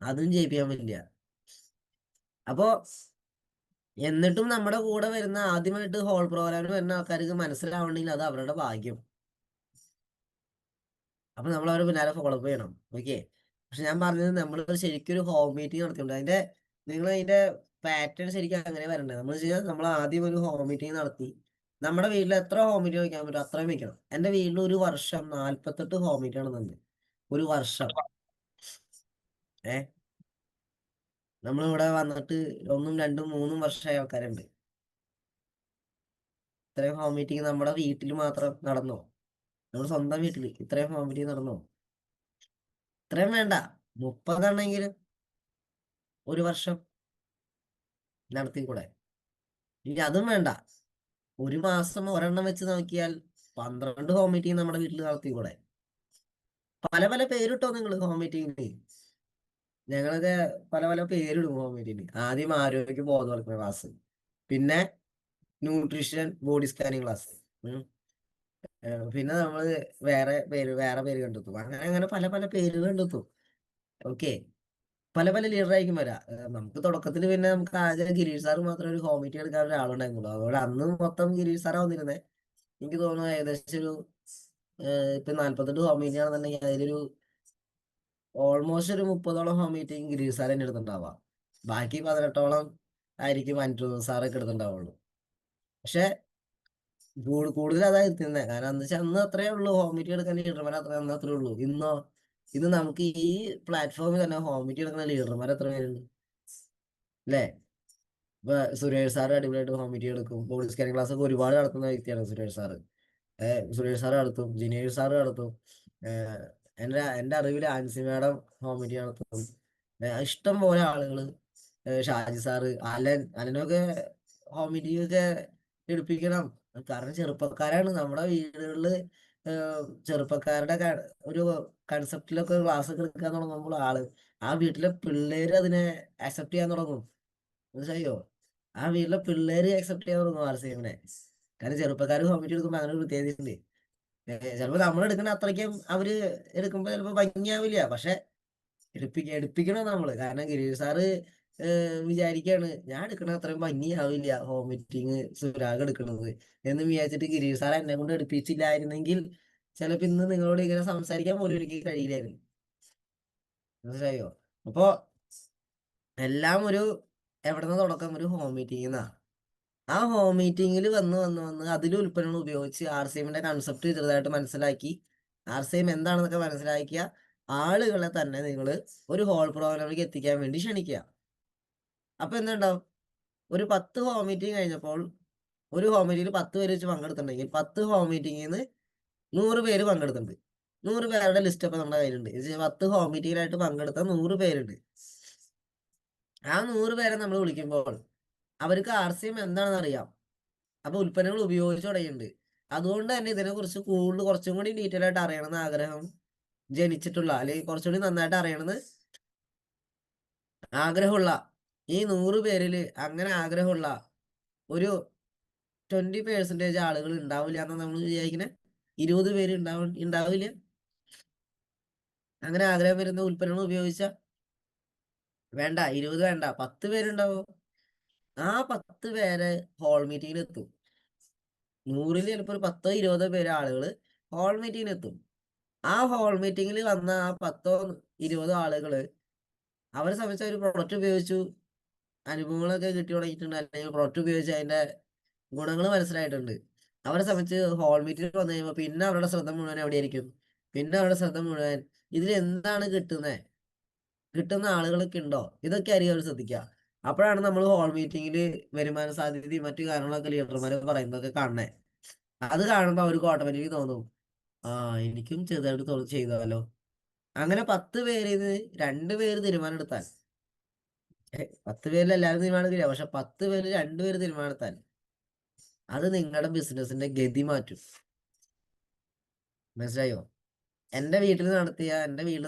അതും ചെയ്യിപ്പിക്കാൻ പറ്റില്ല. അപ്പോ എന്നിട്ടും നമ്മുടെ കൂടെ വരുന്ന ആദ്യമായിട്ട് ഹോൾ പ്രോഗ്രാമിൽ വരുന്ന ആൾക്കാർക്ക് മനസ്സിലാവണമെങ്കിൽ അത് അവരുടെ ഭാഗ്യം. അപ്പൊ നമ്മൾ അവരെ പിന്നാലെ ഫോളോ അപ്പ് ചെയ്യണം. ഓക്കെ. പക്ഷെ ഞാൻ പറഞ്ഞത് നമ്മൾ ശരിക്കും ഒരു ഹോം മീറ്റിംഗ് നടത്തിയിട്ടുണ്ട്. നിങ്ങൾ അതിന്റെ പാറ്റേൺ ശരിക്കും അങ്ങനെ വരണ്ടേ. നമ്മൾ ചെയ്യാൻ നമ്മൾ ആദ്യം ഒരു ഹോം മീറ്റിംഗ് നടത്തി. നമ്മുടെ വീട്ടിൽ എത്ര ഹോം മീറ്റിംഗ് വയ്ക്കാൻ പറ്റും അത്രയും വെക്കണം. എൻ്റെ വീട്ടിൽ ഒരു വർഷം 48 ഹോം മീറ്റിംഗ് നടന്നുണ്ട്. ഒരു വർഷം. നമ്മളിവിടെ വന്നിട്ട് 1, 2, 3 വർഷമായ ആൾക്കാരുണ്ട്. ഇത്രയും ഹോം മീറ്റിംഗ് നമ്മുടെ വീട്ടിൽ മാത്രം നടന്നോ? നമ്മുടെ സ്വന്തം വീട്ടിൽ ഇത്രയും ഹോം മീറ്റിംഗ് നടന്നോ? ഇത്രയും വേണ്ട, 30 എണ്ണെങ്കിലും ഒരു വർഷം നടത്തിക്കൂടെ? ഇനി അതും വേണ്ട, ഒരു മാസം ഒരെണ്ണം വെച്ച് നോക്കിയാൽ 12 ഹോം മീറ്റിംഗ് നമ്മുടെ വീട്ടിൽ നടത്തിക്കൂടെ? പല പല പേരിട്ടോ നിങ്ങൾ ഹോം മീറ്റിംഗിന്. ഞങ്ങളൊക്കെ പല പല പേരിടും ഹോം മീറ്റിംഗിന്. ആദ്യം ആരോഗ്യ ബോധവൽക്കരണ ക്ലാസ്, പിന്നെ ന്യൂട്രീഷൻ ബോഡി സ്കാനിങ് ക്ലാസ്, പിന്നെ നമ്മൾ വേറെ പേര് കണ്ടെത്തും. അങ്ങനെ പല പല പേരുകൾ കണ്ടെത്തും. ഓക്കെ. പല പല ലീഡറായിരിക്കും വരാം. നമുക്ക് തുടക്കത്തിൽ പിന്നെ നമുക്ക് ആകെ ഗിരീഷ് സാറ് മാത്രമേ ഒരു ഹോം മീറ്റിംഗ് എടുക്കാൻ ഒരാളുണ്ടായിരുന്നുള്ളൂ. അതുകൊണ്ട് അന്ന് മൊത്തം ഗിരീഷ് സാറാ വന്നിരുന്നത്. എനിക്ക് തോന്നുന്നു ഏകദേശം ഒരു ഇപ്പൊ 48 ഹോം മീറ്റിംഗ് ആണെന്നുണ്ടെങ്കിൽ അതിലൊരു ഓൾമോസ്റ്റ് ഒരു 30ഓളം ഹോം മീറ്റിംഗ് ഗിരീഷ് സാർ തന്നെ എടുത്തിട്ടുണ്ടാവാം. ബാക്കി 18ഓളം ആയിരിക്കും അനിരുദ്ധ സാറൊക്കെ എടുത്തിട്ടുണ്ടാവുള്ളൂ. പക്ഷെ കൂടുതൽ അതാ എത്തുന്നത്. കാരണം എന്ന് വെച്ചാൽ അന്ന് അത്രേ ഉള്ളൂ ഹോം മീറ്റിംഗ് എടുക്കാൻ ലീഡർമാർ, അത്രേ ഉള്ളൂ. ഇന്ന് നമുക്ക് ഈ പ്ലാറ്റ്ഫോമിൽ തന്നെ ഹോം മീറ്റിംഗ് എടുക്കുന്ന ലീഡർമാർ എത്ര പേരുണ്ട് അല്ലേ? ഇപ്പൊ സുരേഷ് സാർ അടിപൊളിയായിട്ട് ഹോം മീറ്റിംഗ് എടുക്കും. ബോഡി സ്കാനിങ് ക്ലാസ് ഒക്കെ ഒരുപാട് നടത്തുന്ന വ്യക്തിയാണ് സുരേഷ് സാറ്. സുരേഷ് സാറ് നടത്തും, ജിനേഷ് സാറ് നടത്തും, എൻ്റെ അറിവിൽ ആൻസി മാഡം ഹോം മീറ്റിംഗ് നടത്തും. ഇഷ്ടം പോലെ ആളുകള്, ഷാജി സാറ്, അലനൊക്കെ ഹോം മീറ്റിംഗ് ഒക്കെ എടുപ്പിക്കണം. കാരണം ചെറുപ്പക്കാരാണ് നമ്മുടെ വീടുകളില്. ചെറുപ്പക്കാരുടെ ഒരു കൺസെപ്റ്റിലൊക്കെ ക്ലാസ് ഒക്കെ എടുക്കാൻ തുടങ്ങുമ്പോൾ ആ വീട്ടിലെ പിള്ളേര് അതിനെ അക്സെപ്റ്റ് ചെയ്യാൻ തുടങ്ങും. മനസ്സിലായോ? ആ വീട്ടിലെ പിള്ളേര് അക്സെപ്റ്റ് ചെയ്യാൻ തുടങ്ങും ആർസിഎമ്മിനെ. കാരണം ചെറുപ്പക്കാർ ഹോം മീറ്റിംഗ് എടുക്കുമ്പോൾ അങ്ങനെ ഒരു പ്രത്യേകതയുണ്ട്. ചിലപ്പോൾ നമ്മൾ എടുക്കുന്ന അത്രയ്ക്കും അവര് എടുക്കുമ്പോൾ ചിലപ്പോൾ ഭംഗിയാവില്ല. പക്ഷെ എടുപ്പിക്കണം നമ്മള്. കാരണം ഗിരീഷ് സാറ് വിചാരിക്കാണ് ഞാൻ എടുക്കണ അത്രയും ഭംഗിയാവില്ല ഹോം മീറ്റിംഗ് സുരാഗ് എടുക്കണത് എന്ന് വിചാരിച്ചിട്ട് ഗിരീഷ് സാർ എന്നെ കൊണ്ട് എടുപ്പിച്ചില്ലായിരുന്നെങ്കിൽ ചിലപ്പോ ഇന്ന് നിങ്ങളോട് ഇങ്ങനെ സംസാരിക്കാൻ പോലും എനിക്ക് കഴിയില്ലായിരുന്നു. മനസ്സിലായോ? അപ്പോ എല്ലാം എവിടെ നിന്ന് തുടക്കം? ഒരു ഹോം മീറ്റിംഗ് എന്നാ. ആ ഹോം മീറ്റിംഗിൽ വന്ന് അതിൽ ഉൽപ്പന്നങ്ങൾ ഉപയോഗിച്ച് ആർസിഎമ്മിന്റെ കൺസെപ്റ്റ് ചെറുതായിട്ട് മനസ്സിലാക്കി, ആർസിഎം എന്താണെന്നൊക്കെ മനസ്സിലാക്കിയ ആളുകളെ തന്നെ നിങ്ങൾ ഒരു ഹോൾ പ്രോഗ്രാമിലേക്ക് എത്തിക്കാൻ വേണ്ടി ക്ഷണിക്കുക. അപ്പൊ എന്തുണ്ടാവും? ഒരു 10 ഹോം മീറ്റിംഗ് കഴിഞ്ഞപ്പോൾ, ഒരു ഹോം മീറ്റിംഗിൽ 10 പേര് വെച്ച് പങ്കെടുത്തിട്ടുണ്ടെങ്കിൽ 10 ഹോം മീറ്റിംഗിൽ നിന്ന് 100 പേര് പങ്കെടുത്തിട്ടുണ്ട്. 100 പേരുടെ ലിസ്റ്റ് ഒക്കെ നമ്മുടെ കയ്യിലുണ്ട്. 10 ഹോം മീറ്റിംഗിലായിട്ട് പങ്കെടുത്ത 100 പേരുണ്ട്. ആ 100 പേരെ നമ്മൾ വിളിക്കുമ്പോൾ അവർക്ക് ആർസിഎം എന്താണെന്ന് അറിയാം. അപ്പൊ ഉൽപ്പന്നങ്ങൾ ഉപയോഗിച്ചു തുടങ്ങിയിട്ടുണ്ട്. അതുകൊണ്ട് തന്നെ ഇതിനെക്കുറിച്ച് കുറച്ചും കൂടി ഡീറ്റെയിൽ ആയിട്ട് അറിയണമെന്ന് ആഗ്രഹം ജനിച്ചിട്ടുള്ള, അല്ലെങ്കിൽ കുറച്ചുകൂടി നന്നായിട്ട് അറിയണമെന്ന് ആഗ്രഹമുള്ള ഈ 100 പേരിൽ അങ്ങനെ ആഗ്രഹമുള്ള ഒരു 20% ആളുകൾ ഉണ്ടാവില്ല എന്നാണ് നമ്മൾ വിചാരിക്കുന്നത്. 20 പേര് ഉണ്ടാവില്ല. അങ്ങനെ ആഗ്രഹം വരുന്ന ഉൽപ്പന്നങ്ങൾ ഉപയോഗിച്ച വേണ്ട 20 വേണ്ട 10 പേരുണ്ടാവും. ആ 10 പേരെ ഹോൾ മീറ്റിംഗിൽ എത്തും. 100-ൽ ചിലപ്പോൾ ഒരു 10-20 പേര് ആളുകൾ ഹോൾ മീറ്റിംഗിൽ എത്തും. ആ ഹോൾ മീറ്റിംഗിൽ വന്ന ആ 10-20 ആളുകള് അവരെ സംബന്ധിച്ച ഒരു പ്രൊഡക്റ്റ് ഉപയോഗിച്ചു, അനുഭവങ്ങളൊക്കെ കിട്ടി തുടങ്ങിയിട്ടുണ്ട്, അല്ലെങ്കിൽ പ്രൊഡക്റ്റ് ഉപയോഗിച്ച് അതിന്റെ ഗുണങ്ങൾ മനസ്സിലായിട്ടുണ്ട്. അവരെ സംബന്ധിച്ച് ഹോൾ മീറ്റിംഗ് വന്നു കഴിയുമ്പോൾ പിന്നെ അവരുടെ ശ്രദ്ധ മുഴുവൻ എവിടെയായിരിക്കും? പിന്നെ അവരുടെ ശ്രദ്ധ മുഴുവൻ ഇതിൽ എന്താണ് കിട്ടുന്ന ആളുകളൊക്കെ ഉണ്ടോ, ഇതൊക്കെ ആയിരിക്കും അവർ ശ്രദ്ധിക്കുക. അപ്പോഴാണ് നമ്മൾ ഹോൾ മീറ്റിംഗിൽ വരുമാന സാധ്യതയും മറ്റു കാര്യങ്ങളൊക്കെ ലീഡർമാർ പറയുന്നതൊക്കെ കാണണേ. അത് കാണുമ്പോൾ അവർക്ക് ഓട്ടോമാറ്റിക്കലി തോന്നും, എനിക്കും ചെറുതായിട്ട് ചെയ്താലോ. അങ്ങനെ 10 പേരിൽ നിന്ന് 2 പേര് തീരുമാനം എടുത്താൽ, 10 പേരിൽ എല്ലാവരും തീരുമാനം എടുക്കില്ല, പക്ഷെ 10 പേര് 2 പേര് തീരുമാനം എടുത്താൽ അത് നിങ്ങളുടെ ബിസിനസിന്റെ ഗതി മാറ്റും. മനസ്സിലായോ? എൻ്റെ വീട്ടിൽ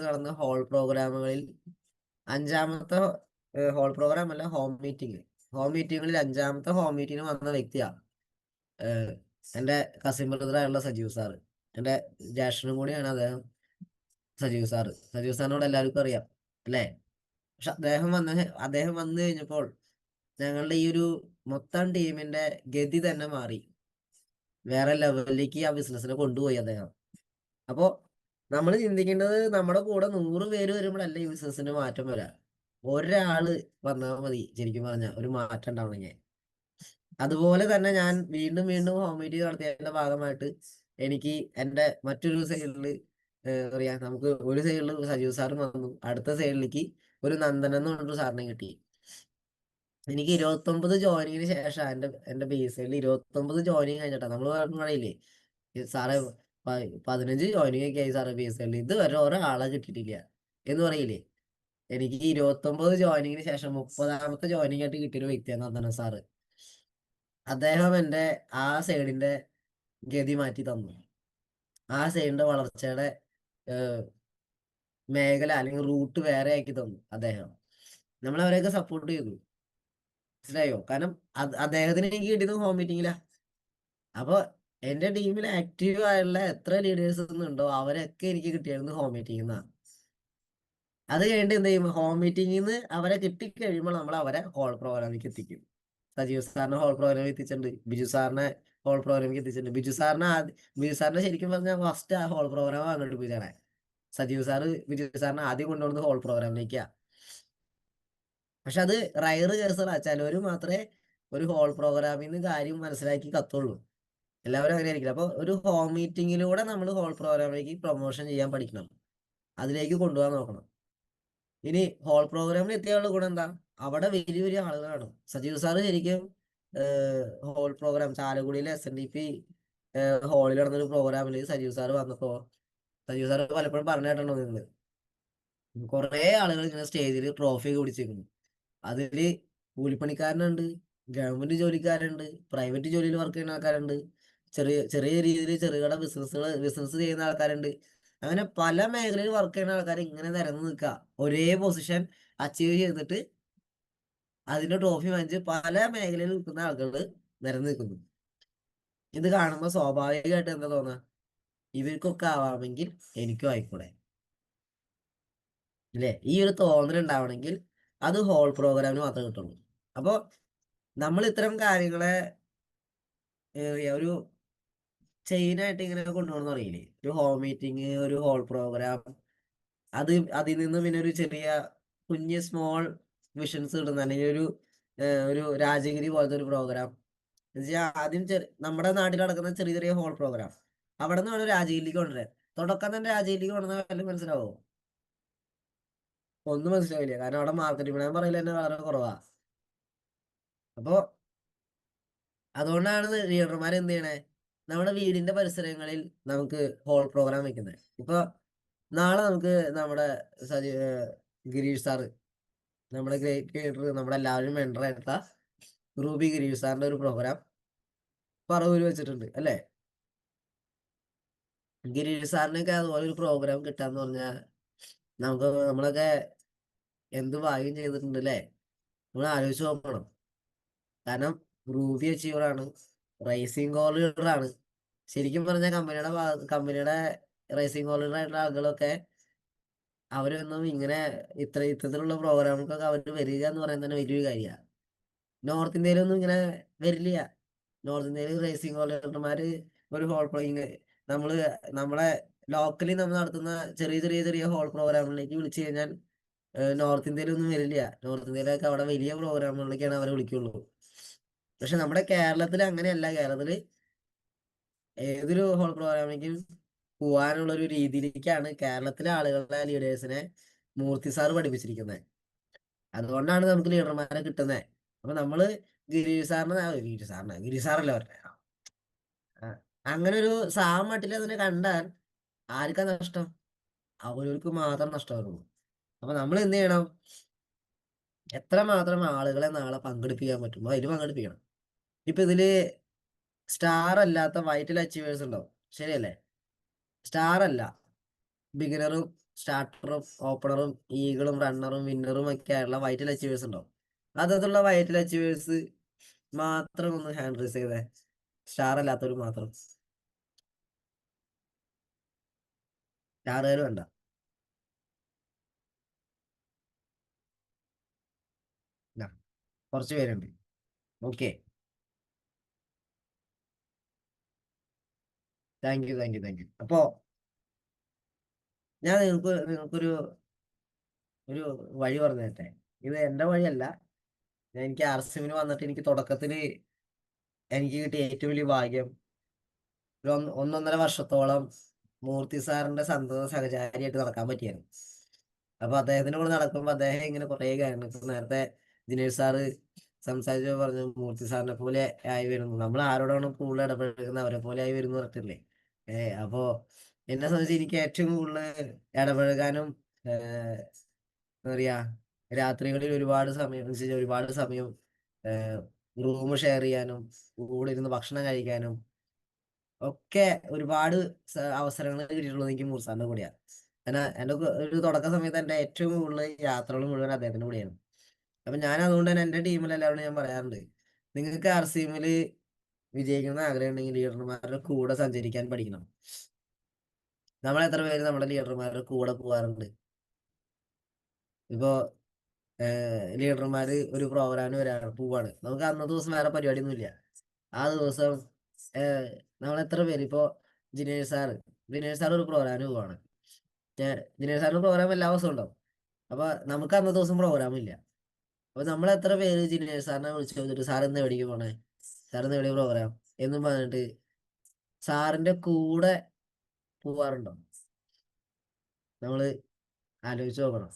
നടന്ന ഹോൾ പ്രോഗ്രാമുകളിൽ 5ാമത്തെ ഹോൾ പ്രോഗ്രാം അല്ല, ഹോം മീറ്റിങ്ങുകളിൽ 5ാമത്തെ ഹോം മീറ്റിംഗിന് വന്ന വ്യക്തിയാണ് എൻ്റെ കസിൻ ബ്രദറായുള്ള സജീവ് സാറ്. എൻ്റെ ജ്യേഷ്ഠനും കൂടിയാണ് അദ്ദേഹം. സജീവ് സാറിനോട് എല്ലാവർക്കും അറിയാം അല്ലേ? പക്ഷെ അദ്ദേഹം വന്നു കഴിഞ്ഞപ്പോൾ ഞങ്ങളുടെ ഈ ഒരു മൊത്തം ടീമിന്റെ ഗതി തന്നെ മാറി. വേറെ ലെവലിലേക്ക് ആ ബിസിനസ്സിനെ കൊണ്ടുപോയി അദ്ദേഹം. അപ്പോ നമ്മൾ ചിന്തിക്കേണ്ടത്, നമ്മുടെ കൂടെ 100 പേര് വരുമ്പോഴല്ല ഈ ബിസിനസ്സിന് മാറ്റം വരാം. ഒരാള് വന്നാൽ മതി ശരിക്കും പറഞ്ഞാൽ ഒരു മാറ്റം ഉണ്ടാവണമെങ്കിൽ. അതുപോലെ തന്നെ ഞാൻ വീണ്ടും ഹോം മീറ്റിംഗ് നടത്തിയതിന്റെ ഭാഗമായിട്ട് എനിക്ക് എൻ്റെ മറ്റൊരു സൈഡിൽ അറിയാം, നമുക്ക് ഒരു സൈഡിൽ സജീവ് സാറും വന്നു, അടുത്ത സൈഡിലേക്ക് ഒരു നന്ദൻ എന്ന് പറഞ്ഞൊരു സാറിനെ കിട്ടി. എനിക്ക് 29 ജോയിനിങ്ങിന് ശേഷം എൻ്റെ ബേസ് സൈഡിൽ 29 ജോയിനിങ് കഴിഞ്ഞിട്ടാ നമ്മൾ പറയില്ലേ സാറേ 15 ജോയിനിങ് ഒക്കെ ആയി സാറേ ബേസ് സൈഡിൽ, ഇതുവരെ ഒരാളെ കിട്ടിയിട്ടില്ല എന്ന് പറയില്ലേ. എനിക്ക് 29 ജോയിനിങ്ങിന് ശേഷം 30ാമത്തെ ജോയിനിങ് ആയിട്ട് കിട്ടിയൊരു വ്യക്തിയാണ് നന്ദന സാറ്. അദ്ദേഹം എൻ്റെ ആ സൈഡിന്റെ ഗതി മാറ്റി തന്നു. ആ സൈഡിന്റെ വളർച്ചയുടെ മേഖല അല്ലെങ്കിൽ റൂട്ട് വേറെ ആക്കി തന്നു അദ്ദേഹം. നമ്മളവരെയൊക്കെ സപ്പോർട്ട് ചെയ്തു. മനസ്സിലായോ? കാരണം അദ്ദേഹത്തിന് എനിക്ക് കിട്ടിയത് ഹോം മീറ്റിംഗിലാ. അപ്പൊ എന്റെ ടീമിൽ ആക്റ്റീവ് ആയുള്ള എത്ര ലീഡേഴ്സ് ഉണ്ടോ അവരൊക്കെ എനിക്ക് കിട്ടിയത് ഹോം മീറ്റിംഗിൽ നിന്നാണ്. അത് കഴിഞ്ഞിട്ട് എന്ത് ചെയ്യും? ഹോം മീറ്റിംഗിൽ നിന്ന് അവരെ കിട്ടിക്കഴിയുമ്പോൾ നമ്മൾ അവരെ ഹോൾ പ്രോഗ്രാമിലേക്ക് എത്തിക്കും. സജീവ് സാറിനെ ഹോൾ പ്രോഗ്രാമിൽ എത്തിച്ചിട്ടുണ്ട്, ബിജു സാറിനെ ഹോൾ പ്രോഗ്രാമിലേക്ക് എത്തിച്ചിട്ടുണ്ട്. ബിജു സാറിനെ ശരിക്കും പറഞ്ഞാൽ ഫസ്റ്റ് ആ ഹോൾ പ്രോഗ്രാം അങ്ങോട്ട് പോയി തരാൻ. സജീവ് സാറ് വിജയ് സാറിനെ ആദ്യം കൊണ്ടുവന്നത് ഹോൾ പ്രോഗ്രാമിലേക്കാ. പക്ഷെ അത് റയറ് കേസുകളാ. ചിലവര് മാത്രമേ ഒരു ഹോൾ പ്രോഗ്രാമിൽ നിന്ന് കാര്യം മനസ്സിലാക്കി കത്തുള്ളൂ. എല്ലാവരും അങ്ങനെ ആയിരിക്കില്ല. അപ്പൊ ഒരു ഹോം മീറ്റിങ്ങിലൂടെ നമ്മൾ ഹോൾ പ്രോഗ്രാമിലേക്ക് പ്രൊമോഷൻ ചെയ്യാൻ പഠിക്കണം, അതിലേക്ക് കൊണ്ടുപോകാൻ നോക്കണം. ഇനി ഹോൾ പ്രോഗ്രാമിൽ എത്തിയുള്ള ഗുണം എന്താ? അവിടെ വലിയ വലിയ ആളുകളാണ്. സജീവ് സാറ് ശരിക്കും ഹോൾ പ്രോഗ്രാം ചാലക്കുടിയിലെ SNDP ഹാളിൽ നടന്നൊരു പ്രോഗ്രാമിൽ സജീവ് സാറ് വന്നപ്പോ സജീവ് സാറ് പലപ്പോഴും പറഞ്ഞു കേട്ടോ നിങ്ങള്, കുറെ ആളുകൾ ഇങ്ങനെ സ്റ്റേജിൽ ട്രോഫി ഒക്കെ പിടിച്ചിരിക്കുന്നു. അതില് കൂലിപ്പണിക്കാരനുണ്ട്, ഗവൺമെന്റ് ജോലിക്കാരുണ്ട്, പ്രൈവറ്റ് ജോലിയിൽ വർക്ക് ചെയ്യുന്ന ആൾക്കാരുണ്ട്, ചെറിയ ചെറിയ രീതിയിൽ ചെറുകിട ബിസിനസ് ചെയ്യുന്ന ആൾക്കാരുണ്ട്. അങ്ങനെ പല മേഖലയിൽ വർക്ക് ചെയ്യുന്ന ആൾക്കാർ ഇങ്ങനെ നിരന്ന് നിൽക്കുക, ഒരേ പൊസിഷൻ അച്ചീവ് ചെയ്തിട്ട് അതിന്റെ ട്രോഫി വാങ്ങിച്ച് പല മേഖലയിൽ നിൽക്കുന്ന ആളുകൾ നിരന്ന് നിൽക്കുന്നു. ഇത് കാണുമ്പോൾ സ്വാഭാവികമായിട്ട് എന്താ തോന്നുക? ഇവർക്കൊക്കെ ആവാമെങ്കിൽ എനിക്കും ആയിക്കൂടെ ഇല്ലേ? ഈ ഒരു തോന്നൽ ഉണ്ടാവണമെങ്കിൽ അത് ഹോൾ പ്രോഗ്രാമിന് മാത്രമേ കിട്ടുള്ളൂ. അപ്പോൾ നമ്മൾ ഇത്തരം കാര്യങ്ങളെ ഒരു ചെയിനായിട്ട് ഇങ്ങനെ കൊണ്ടുപോകണമെന്ന് അറിയില്ലേ? ഒരു ഹോം മീറ്റിംഗ്, ഒരു ഹോൾ പ്രോഗ്രാം, അതിൽ നിന്ന് പിന്നെ ഒരു ചെറിയ കുഞ്ഞ് സ്മോൾ വിഷൻസ് കിട്ടുന്ന, അല്ലെങ്കിൽ ഒരു രാജഗിരി പോലത്തെ ഒരു പ്രോഗ്രാം ആദ്യം നമ്മുടെ നാട്ടിൽ നടക്കുന്ന ചെറിയ ചെറിയ ഹോൾ പ്രോഗ്രാം അവിടെ നിന്ന് വേണം രാജഗിരിലേക്ക് കൊണ്ടുവരാൻ. തുടക്കം തന്നെ രാജഗിരിലേക്ക് കൊണ്ടുവന്നാൽ വല്ലതും മനസ്സിലാവോ? ഒന്നും മനസ്സിലാവില്ല. കാരണം അവിടെ മാർക്കറ്റിംഗ് പ്ലാൻ പറയില്ല തന്നെ വളരെ കുറവാ. അപ്പോ അതുകൊണ്ടാണ് ലീഡർമാർ എന്ത് ചെയ്യണേ, നമ്മുടെ വീടിന്റെ പരിസരങ്ങളിൽ നമുക്ക് ഹോൾ പ്രോഗ്രാം വെക്കുന്നത്. ഇപ്പൊ നാളെ നമുക്ക് നമ്മുടെ ഗിരീഷ് സാറ്, നമ്മുടെ ഗ്രേറ്റ് ക്രിയേറ്റർ, നമ്മുടെ എല്ലാവരും മെൻറ്റർ എടുത്ത റൂബി ഗിരീഷ് സാറിന്റെ ഒരു പ്രോഗ്രാം പറവൂര് വെച്ചിട്ടുണ്ട് അല്ലേ? ഗിരീഷ് സാറിനൊക്കെ അതുപോലെ ഒരു പ്രോഗ്രാം കിട്ടാന്ന് പറഞ്ഞാൽ നമ്മളൊക്കെ എന്ത് ഭാഗ്യം ചെയ്തിട്ടുണ്ട് അല്ലേ? നമ്മൾ ആലോചിച്ച് നോക്കണം. കാരണം റൂബി അച്ചീവറാണ്, റൈസിംഗ് കോൾ ലീഡറാണ്. ശരിക്കും പറഞ്ഞാൽ കമ്പനിയുടെ റൈസിംഗ് കോൾ ലീഡർ ആയിട്ടുള്ള ആളുകളൊക്കെ അവരൊന്നും ഇങ്ങനെ ഇത്തരത്തിലുള്ള പ്രോഗ്രാമുകൾക്കൊക്കെ അവർ വരിക എന്ന് പറയുന്നത് തന്നെ വലിയൊരു കാര്യമാണ്. നോർത്ത് ഇന്ത്യയിലൊന്നും ഇങ്ങനെ വരില്ല. നോർത്ത് ഇന്ത്യയിൽ റേസിംഗ് കോൾ ലീഡർമാര് ഒരു ഹോൾ നമ്മളെ ലോക്കലി നമ്മൾ നടത്തുന്ന ചെറിയ ചെറിയ ചെറിയ ഹോൾ പ്രോഗ്രാമുകളിലേക്ക് വിളിച്ചു കഴിഞ്ഞാൽ നോർത്ത് ഇന്ത്യയിലൊന്നും വരില്ല. നോർത്ത് ഇന്ത്യയിലൊക്കെ അവിടെ വലിയ പ്രോഗ്രാമുകളിലേക്കാണ് അവരെ വിളിക്കുള്ളൂ. പക്ഷെ നമ്മുടെ കേരളത്തിൽ അങ്ങനെയല്ല. കേരളത്തിൽ ഏതൊരു ഹോൾ പ്രോഗ്രാമിലേക്കും പോകാനുള്ള ഒരു രീതിയിലേക്കാണ് കേരളത്തിലെ ആളുകളുടെ ലീഡേഴ്സിനെ മൂർത്തി സാറ് പഠിപ്പിച്ചിരിക്കുന്നത്. അതുകൊണ്ടാണ് നമുക്ക് ലീഡർമാരെ കിട്ടുന്നത്. അപ്പൊ നമ്മള് ഗിരീഷ് സാറല്ലേ പറഞ്ഞത്, അങ്ങനെ ഒരു സാമട്ടിൽ അതിനെ കണ്ടാൽ ആർക്കാ നഷ്ടം? അവർക്ക് മാത്രം നഷ്ടമാകുള്ളൂ. അപ്പൊ നമ്മൾ എന്ത് ചെയ്യണം? എത്രമാത്രം ആളുകളെ നാളെ പങ്കെടുപ്പിക്കാൻ പറ്റുമോ അതിൽ പങ്കെടുപ്പിക്കണം. ഇപ്പൊ ഇതില് സ്റ്റാർ അല്ലാത്ത വൈറ്റൽ അച്ചീവേഴ്സ് ഉണ്ടാവും, ശരിയല്ലേ? സ്റ്റാർ അല്ല, ബിഗിനറും സ്റ്റാർട്ടറും ഓപ്പണറും ഈഗിളും റണ്ണറും വിന്നറും ഒക്കെ ആയുള്ള വൈറ്റൽ അച്ചീവേഴ്സ് ഉണ്ടാവും. അതുള്ള വൈറ്റൽ അച്ചീവേഴ്സ് മാത്രം ഒന്ന് ഹാൻഡ് റൈസ് ചെയ്തേ, സ്റ്റാർ അല്ലാത്തവർ മാത്രം. സ്റ്റാറുകാർ വേണ്ട. കുറച്ച് പേരുണ്ട്. Okay, thank you. അപ്പോ ഞാൻ നിങ്ങൾക്കൊരു വഴി പറഞ്ഞു തരട്ടെ. ഇത് എന്റെ വഴിയല്ല. എനിക്ക് RCMന് വന്നിട്ട് എനിക്ക് തുടക്കത്തില് എനിക്ക് കിട്ടിയ ഏറ്റവും വലിയ ഭാഗ്യം, ഒരു 1.5 വർഷത്തോളം മൂർത്തി സാറിന്റെ സന്തത സഹചാരിയായിട്ട് നടക്കാൻ പറ്റിയായിരുന്നു. അപ്പൊ അദ്ദേഹത്തിന്റെ കൂടെ നടക്കുമ്പോൾ അദ്ദേഹം ഇങ്ങനെ കുറെ കാര്യങ്ങൾ, നേരത്തെ ദിനേശ് സാറ് സംസാരിച്ചു പറഞ്ഞു, മൂർത്തി സാറിനെ പോലെ ആയി വരുന്നു, നമ്മൾ ആരോടാണ് കൂടുതൽ ഇടപെടുന്നത് അവരെ പോലെ ആയി വരുന്നു പറഞ്ഞിട്ടില്ലേ? അപ്പോ എന്നെ സംബന്ധിച്ച് എനിക്ക് ഏറ്റവും കൂടുതൽ ഇടപഴകാനും എന്താ പറയാ, രാത്രികളിൽ ഒരുപാട് സമയം റൂം ഷെയർ ചെയ്യാനും കൂടെ ഇരുന്ന് ഭക്ഷണം കഴിക്കാനും ഒക്കെ ഒരുപാട് അവസരങ്ങൾ കിട്ടിയിട്ടുള്ളത് എനിക്ക് മൂർസാറിന്റെ കൂടെയാണ്. എന്റെ ഒരു തുടക്ക സമയത്ത് എന്റെ ഏറ്റവും കൂടുതൽ യാത്രകൾ മുഴുവൻ അദ്ദേഹത്തിന്റെ കൂടെയാണ്. അപ്പൊ ഞാൻ അതുകൊണ്ട് തന്നെ എന്റെ ടീമിലെല്ലാവരോടും ഞാൻ പറയാറുണ്ട്, നിങ്ങൾക്ക് RCMല് വിജയിക്കുന്ന ആഗ്രഹം ഉണ്ടെങ്കിൽ ലീഡർമാരുടെ കൂടെ സഞ്ചരിക്കാൻ പഠിക്കണം. നമ്മൾ എത്ര പേര് നമ്മുടെ ലീഡർമാരുടെ കൂടെ പോകാറുണ്ട്? ഇപ്പോ ലീഡർമാര് ഒരു പ്രോഗ്രാമിന് പോവാണ്, നമുക്ക് അന്നത്തെ ദിവസം വേറെ പരിപാടിയൊന്നും ഇല്ല. ആ ദിവസം നമ്മൾ എത്ര പേര്, ഇപ്പോ ജിനേഷ് സാർ ഒരു പ്രോഗ്രാമിന് പോവാണ്, ജിനേഷ് സാറിന് പ്രോഗ്രാം എല്ലാ ദിവസവും ഉണ്ടാവും. അപ്പൊ നമുക്ക് അന്നത്തെ ദിവസം പ്രോഗ്രാം ഇല്ല. അപ്പൊ നമ്മൾ എത്ര പേര് ജിനേഷ് സാറിനെ വിളിച്ചു ചോദിച്ചിട്ട് സാർ ഇന്ന് എവിടേക്ക് പോണേ, സാർ ഇന്ന് എവിടെ പ്രോഗ്രാം എന്നും പറഞ്ഞിട്ട് സാറിന്റെ കൂടെ പോവാറുണ്ടോ? നമ്മള് ആലോചിച്ച് നോക്കണം.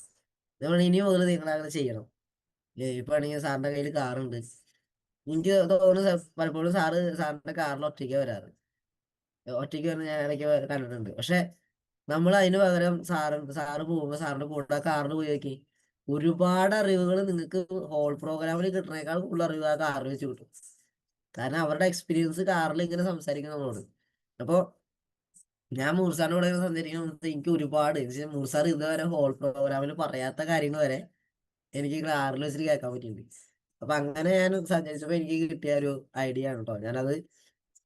നമ്മൾ ഇനി മുതൽ നിങ്ങൾ അങ്ങനെ ചെയ്യണം. ഇപ്പൊ ആണെങ്കിൽ സാറിന്റെ കയ്യിൽ കാറുണ്ട്. എനിക്ക് തോന്നുന്നു പലപ്പോഴും സാറിന്റെ കാറിൽ ഒറ്റയ്ക്ക് വരാറ്. ഒറ്റയ്ക്ക് വന്ന് ഞാൻ ഇടയ്ക്ക് കണ്ടിട്ടുണ്ട്. പക്ഷെ നമ്മൾ അതിന് പകരം സാറ് പോകുമ്പോൾ സാറിന്റെ കൂടെ കാറിന് പോയി നോക്കി, ഒരുപാട് അറിവുകൾ നിങ്ങൾക്ക് ഹോൾ പ്രോഗ്രാമിൽ കിട്ടുന്നേക്കാൾ കൂടുതൽ അറിവ് ആ കാറിൽ വെച്ച് കിട്ടും. കാരണം അവരുടെ എക്സ്പീരിയൻസ് കാറിൽ ഇങ്ങനെ സംസാരിക്കും നമ്മളോട്. അപ്പോ ഞാൻ മൂർസാറിന്റെ കൂടെ ഇങ്ങനെ സംസാരിക്കുന്നത് എനിക്ക് ഒരുപാട് മൂർസാർ ഇതുവരെ ഹോൾ പ്രോഗ്രാമിൽ പറയാത്ത കാര്യങ്ങൾ വരെ എനിക്ക് കാറിൽ വെച്ചിട്ട് കേൾക്കാൻ പറ്റിയിട്ടുണ്ട്. അപ്പൊ അങ്ങനെ ഞാൻ സഞ്ചരിച്ചപ്പോ എനിക്ക് കിട്ടിയ ഒരു ഐഡിയ ആണ് കേട്ടോ.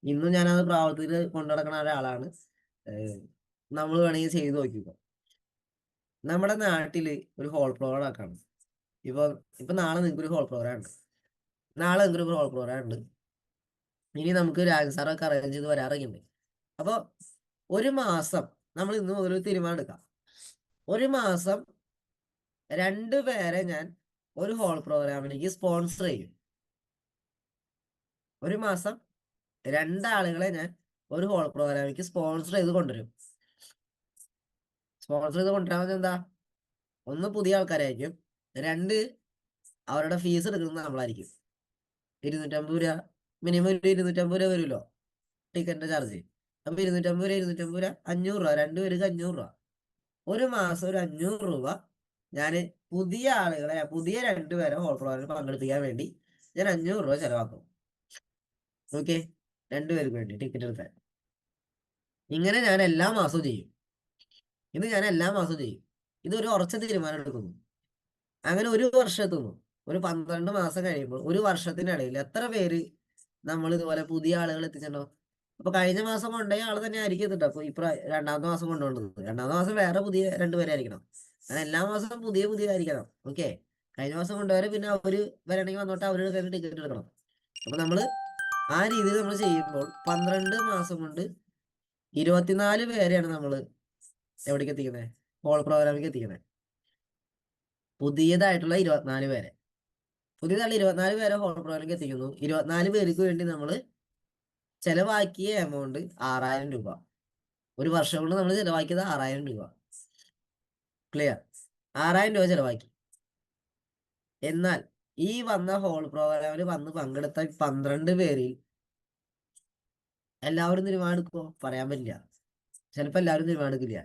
ഇന്നും ഞാനത് പ്രാവർത്തികത്തിൽ കൊണ്ടു നടക്കുന്ന ഒരാളാണ്. നമ്മൾ വേണമെങ്കിൽ ചെയ്ത് നോക്കിക്കോ. നമ്മുടെ നാട്ടില് ഒരു ഹോൾ പ്രോഗ്രാം ആക്കാണ്. ഇപ്പൊ നാളെ നിങ്ങൾക്ക് ഒരു ഹോൾ പ്രോഗ്രാം ഉണ്ട്. ഇനി നമുക്ക് രാജൻ സാറൊക്കെ അറേഞ്ച് ചെയ്ത് വരാറൊക്കെയുണ്ട്. അപ്പൊ ഒരു മാസം നമ്മൾ ഇന്ന് മുതൽ തീരുമാനം എടുക്കാം. ഒരു മാസം 2 പേരെ ഞാൻ ഒരു ഹോൾ പ്രോഗ്രാമിലേക്ക് സ്പോൺസർ ചെയ്യും. ഒരു മാസം 2 ആളുകളെ ഞാൻ ഒരു ഹോൾ പ്രോഗ്രാമിലേക്ക് സ്പോൺസർ ചെയ്ത് കൊണ്ടുവരും. സ്പോൺസർ ചെയ്ത് കൊണ്ടുവരാൻ എന്താ, 1 പുതിയ ആൾക്കാരായിരിക്കും, 2 അവരുടെ ഫീസ് എടുക്കുന്നത് നമ്മളായിരിക്കും. 250 രൂപ മിനിമം, 250 രൂപ വരുമല്ലോ ടിക്കറ്റിന്റെ ചാർജ്. അപ്പൊ 250 രൂപ 500 രൂപ, 2 പേർക്ക് 500 രൂപ. ഒരു മാസം ഒരു 500 രൂപ ഞാൻ പുതിയ ആളുകളെ, പുതിയ 2 പേരെ ഹോൾ പ്രോഗ്രാമിൽ പങ്കെടുപ്പിക്കാൻ വേണ്ടി ഞാൻ 500 രൂപ ചെലവാക്കും. ഓക്കെ, 2 പേർക്ക് വേണ്ടി ടിക്കറ്റ് എടുക്കാൻ. ഇങ്ങനെ ഞാൻ എല്ലാ മാസവും ചെയ്യും. ഇതൊരു ഉറച്ച തീരുമാനം എടുക്കുന്നു. അങ്ങനെ ഒരു വർഷം എത്തുന്നു. ഒരു 12 മാസം കഴിയുമ്പോൾ, ഒരു വർഷത്തിനിടയിൽ എത്ര പേര് നമ്മൾ ഇതുപോലെ പുതിയ ആളുകൾ എത്തിച്ചിട്ടുണ്ടോ? അപ്പൊ കഴിഞ്ഞ മാസം കൊണ്ടുപോയ ആൾ തന്നെ ആയിരിക്കും എത്തിട്ടോ. അപ്പൊ രണ്ടാമത്തെ മാസം കൊണ്ടുപോകുന്നത്, രണ്ടാമത്തെ മാസം വേറെ പുതിയ 2 പേരായിരിക്കണം. അങ്ങനെ എല്ലാ മാസവും പുതിയതായിരിക്കണം. ഓക്കെ, കഴിഞ്ഞ മാസം കൊണ്ടുപോയാൽ പിന്നെ അവര് വരണമെങ്കിൽ വന്നോട്ട് അവരുടെ കയ്യിൽ ടിക്കറ്റ് എടുക്കണം. അപ്പൊ നമ്മള് ആ രീതിയിൽ നമ്മൾ ചെയ്യുമ്പോൾ 12 മാസം കൊണ്ട് 24 പേരെയാണ് നമ്മൾ എവിടേക്ക് എത്തിക്കുന്നത്? ഹോൾ പ്രോഗ്രാമിലേക്ക് എത്തിക്കുന്നത്. പുതിയതായിട്ടുള്ള 24 പേരെ ഹോൾ പ്രോഗ്രാമിലേക്ക് എത്തിക്കുന്നു. 24 പേർക്ക് വേണ്ടി നമ്മൾ ചെലവാക്കിയ എമൗണ്ട് 6000 രൂപ. ഒരു വർഷം കൊണ്ട് നമ്മൾ ചെലവാക്കിയത് 6000 രൂപ. ക്ലിയർ? 6000 രൂപ ചെലവാക്കി. എന്നാൽ ഈ വന്ന ഹോൾ പ്രോഗ്രാമിൽ വന്ന് പങ്കെടുത്ത 12 പേരിൽ എല്ലാവരും തീരുമാനമെടുക്കുമോ? പറയാൻ പറ്റില്ല. ചിലപ്പോൾ എല്ലാവരും തീരുമാനമെടുക്കില്ല.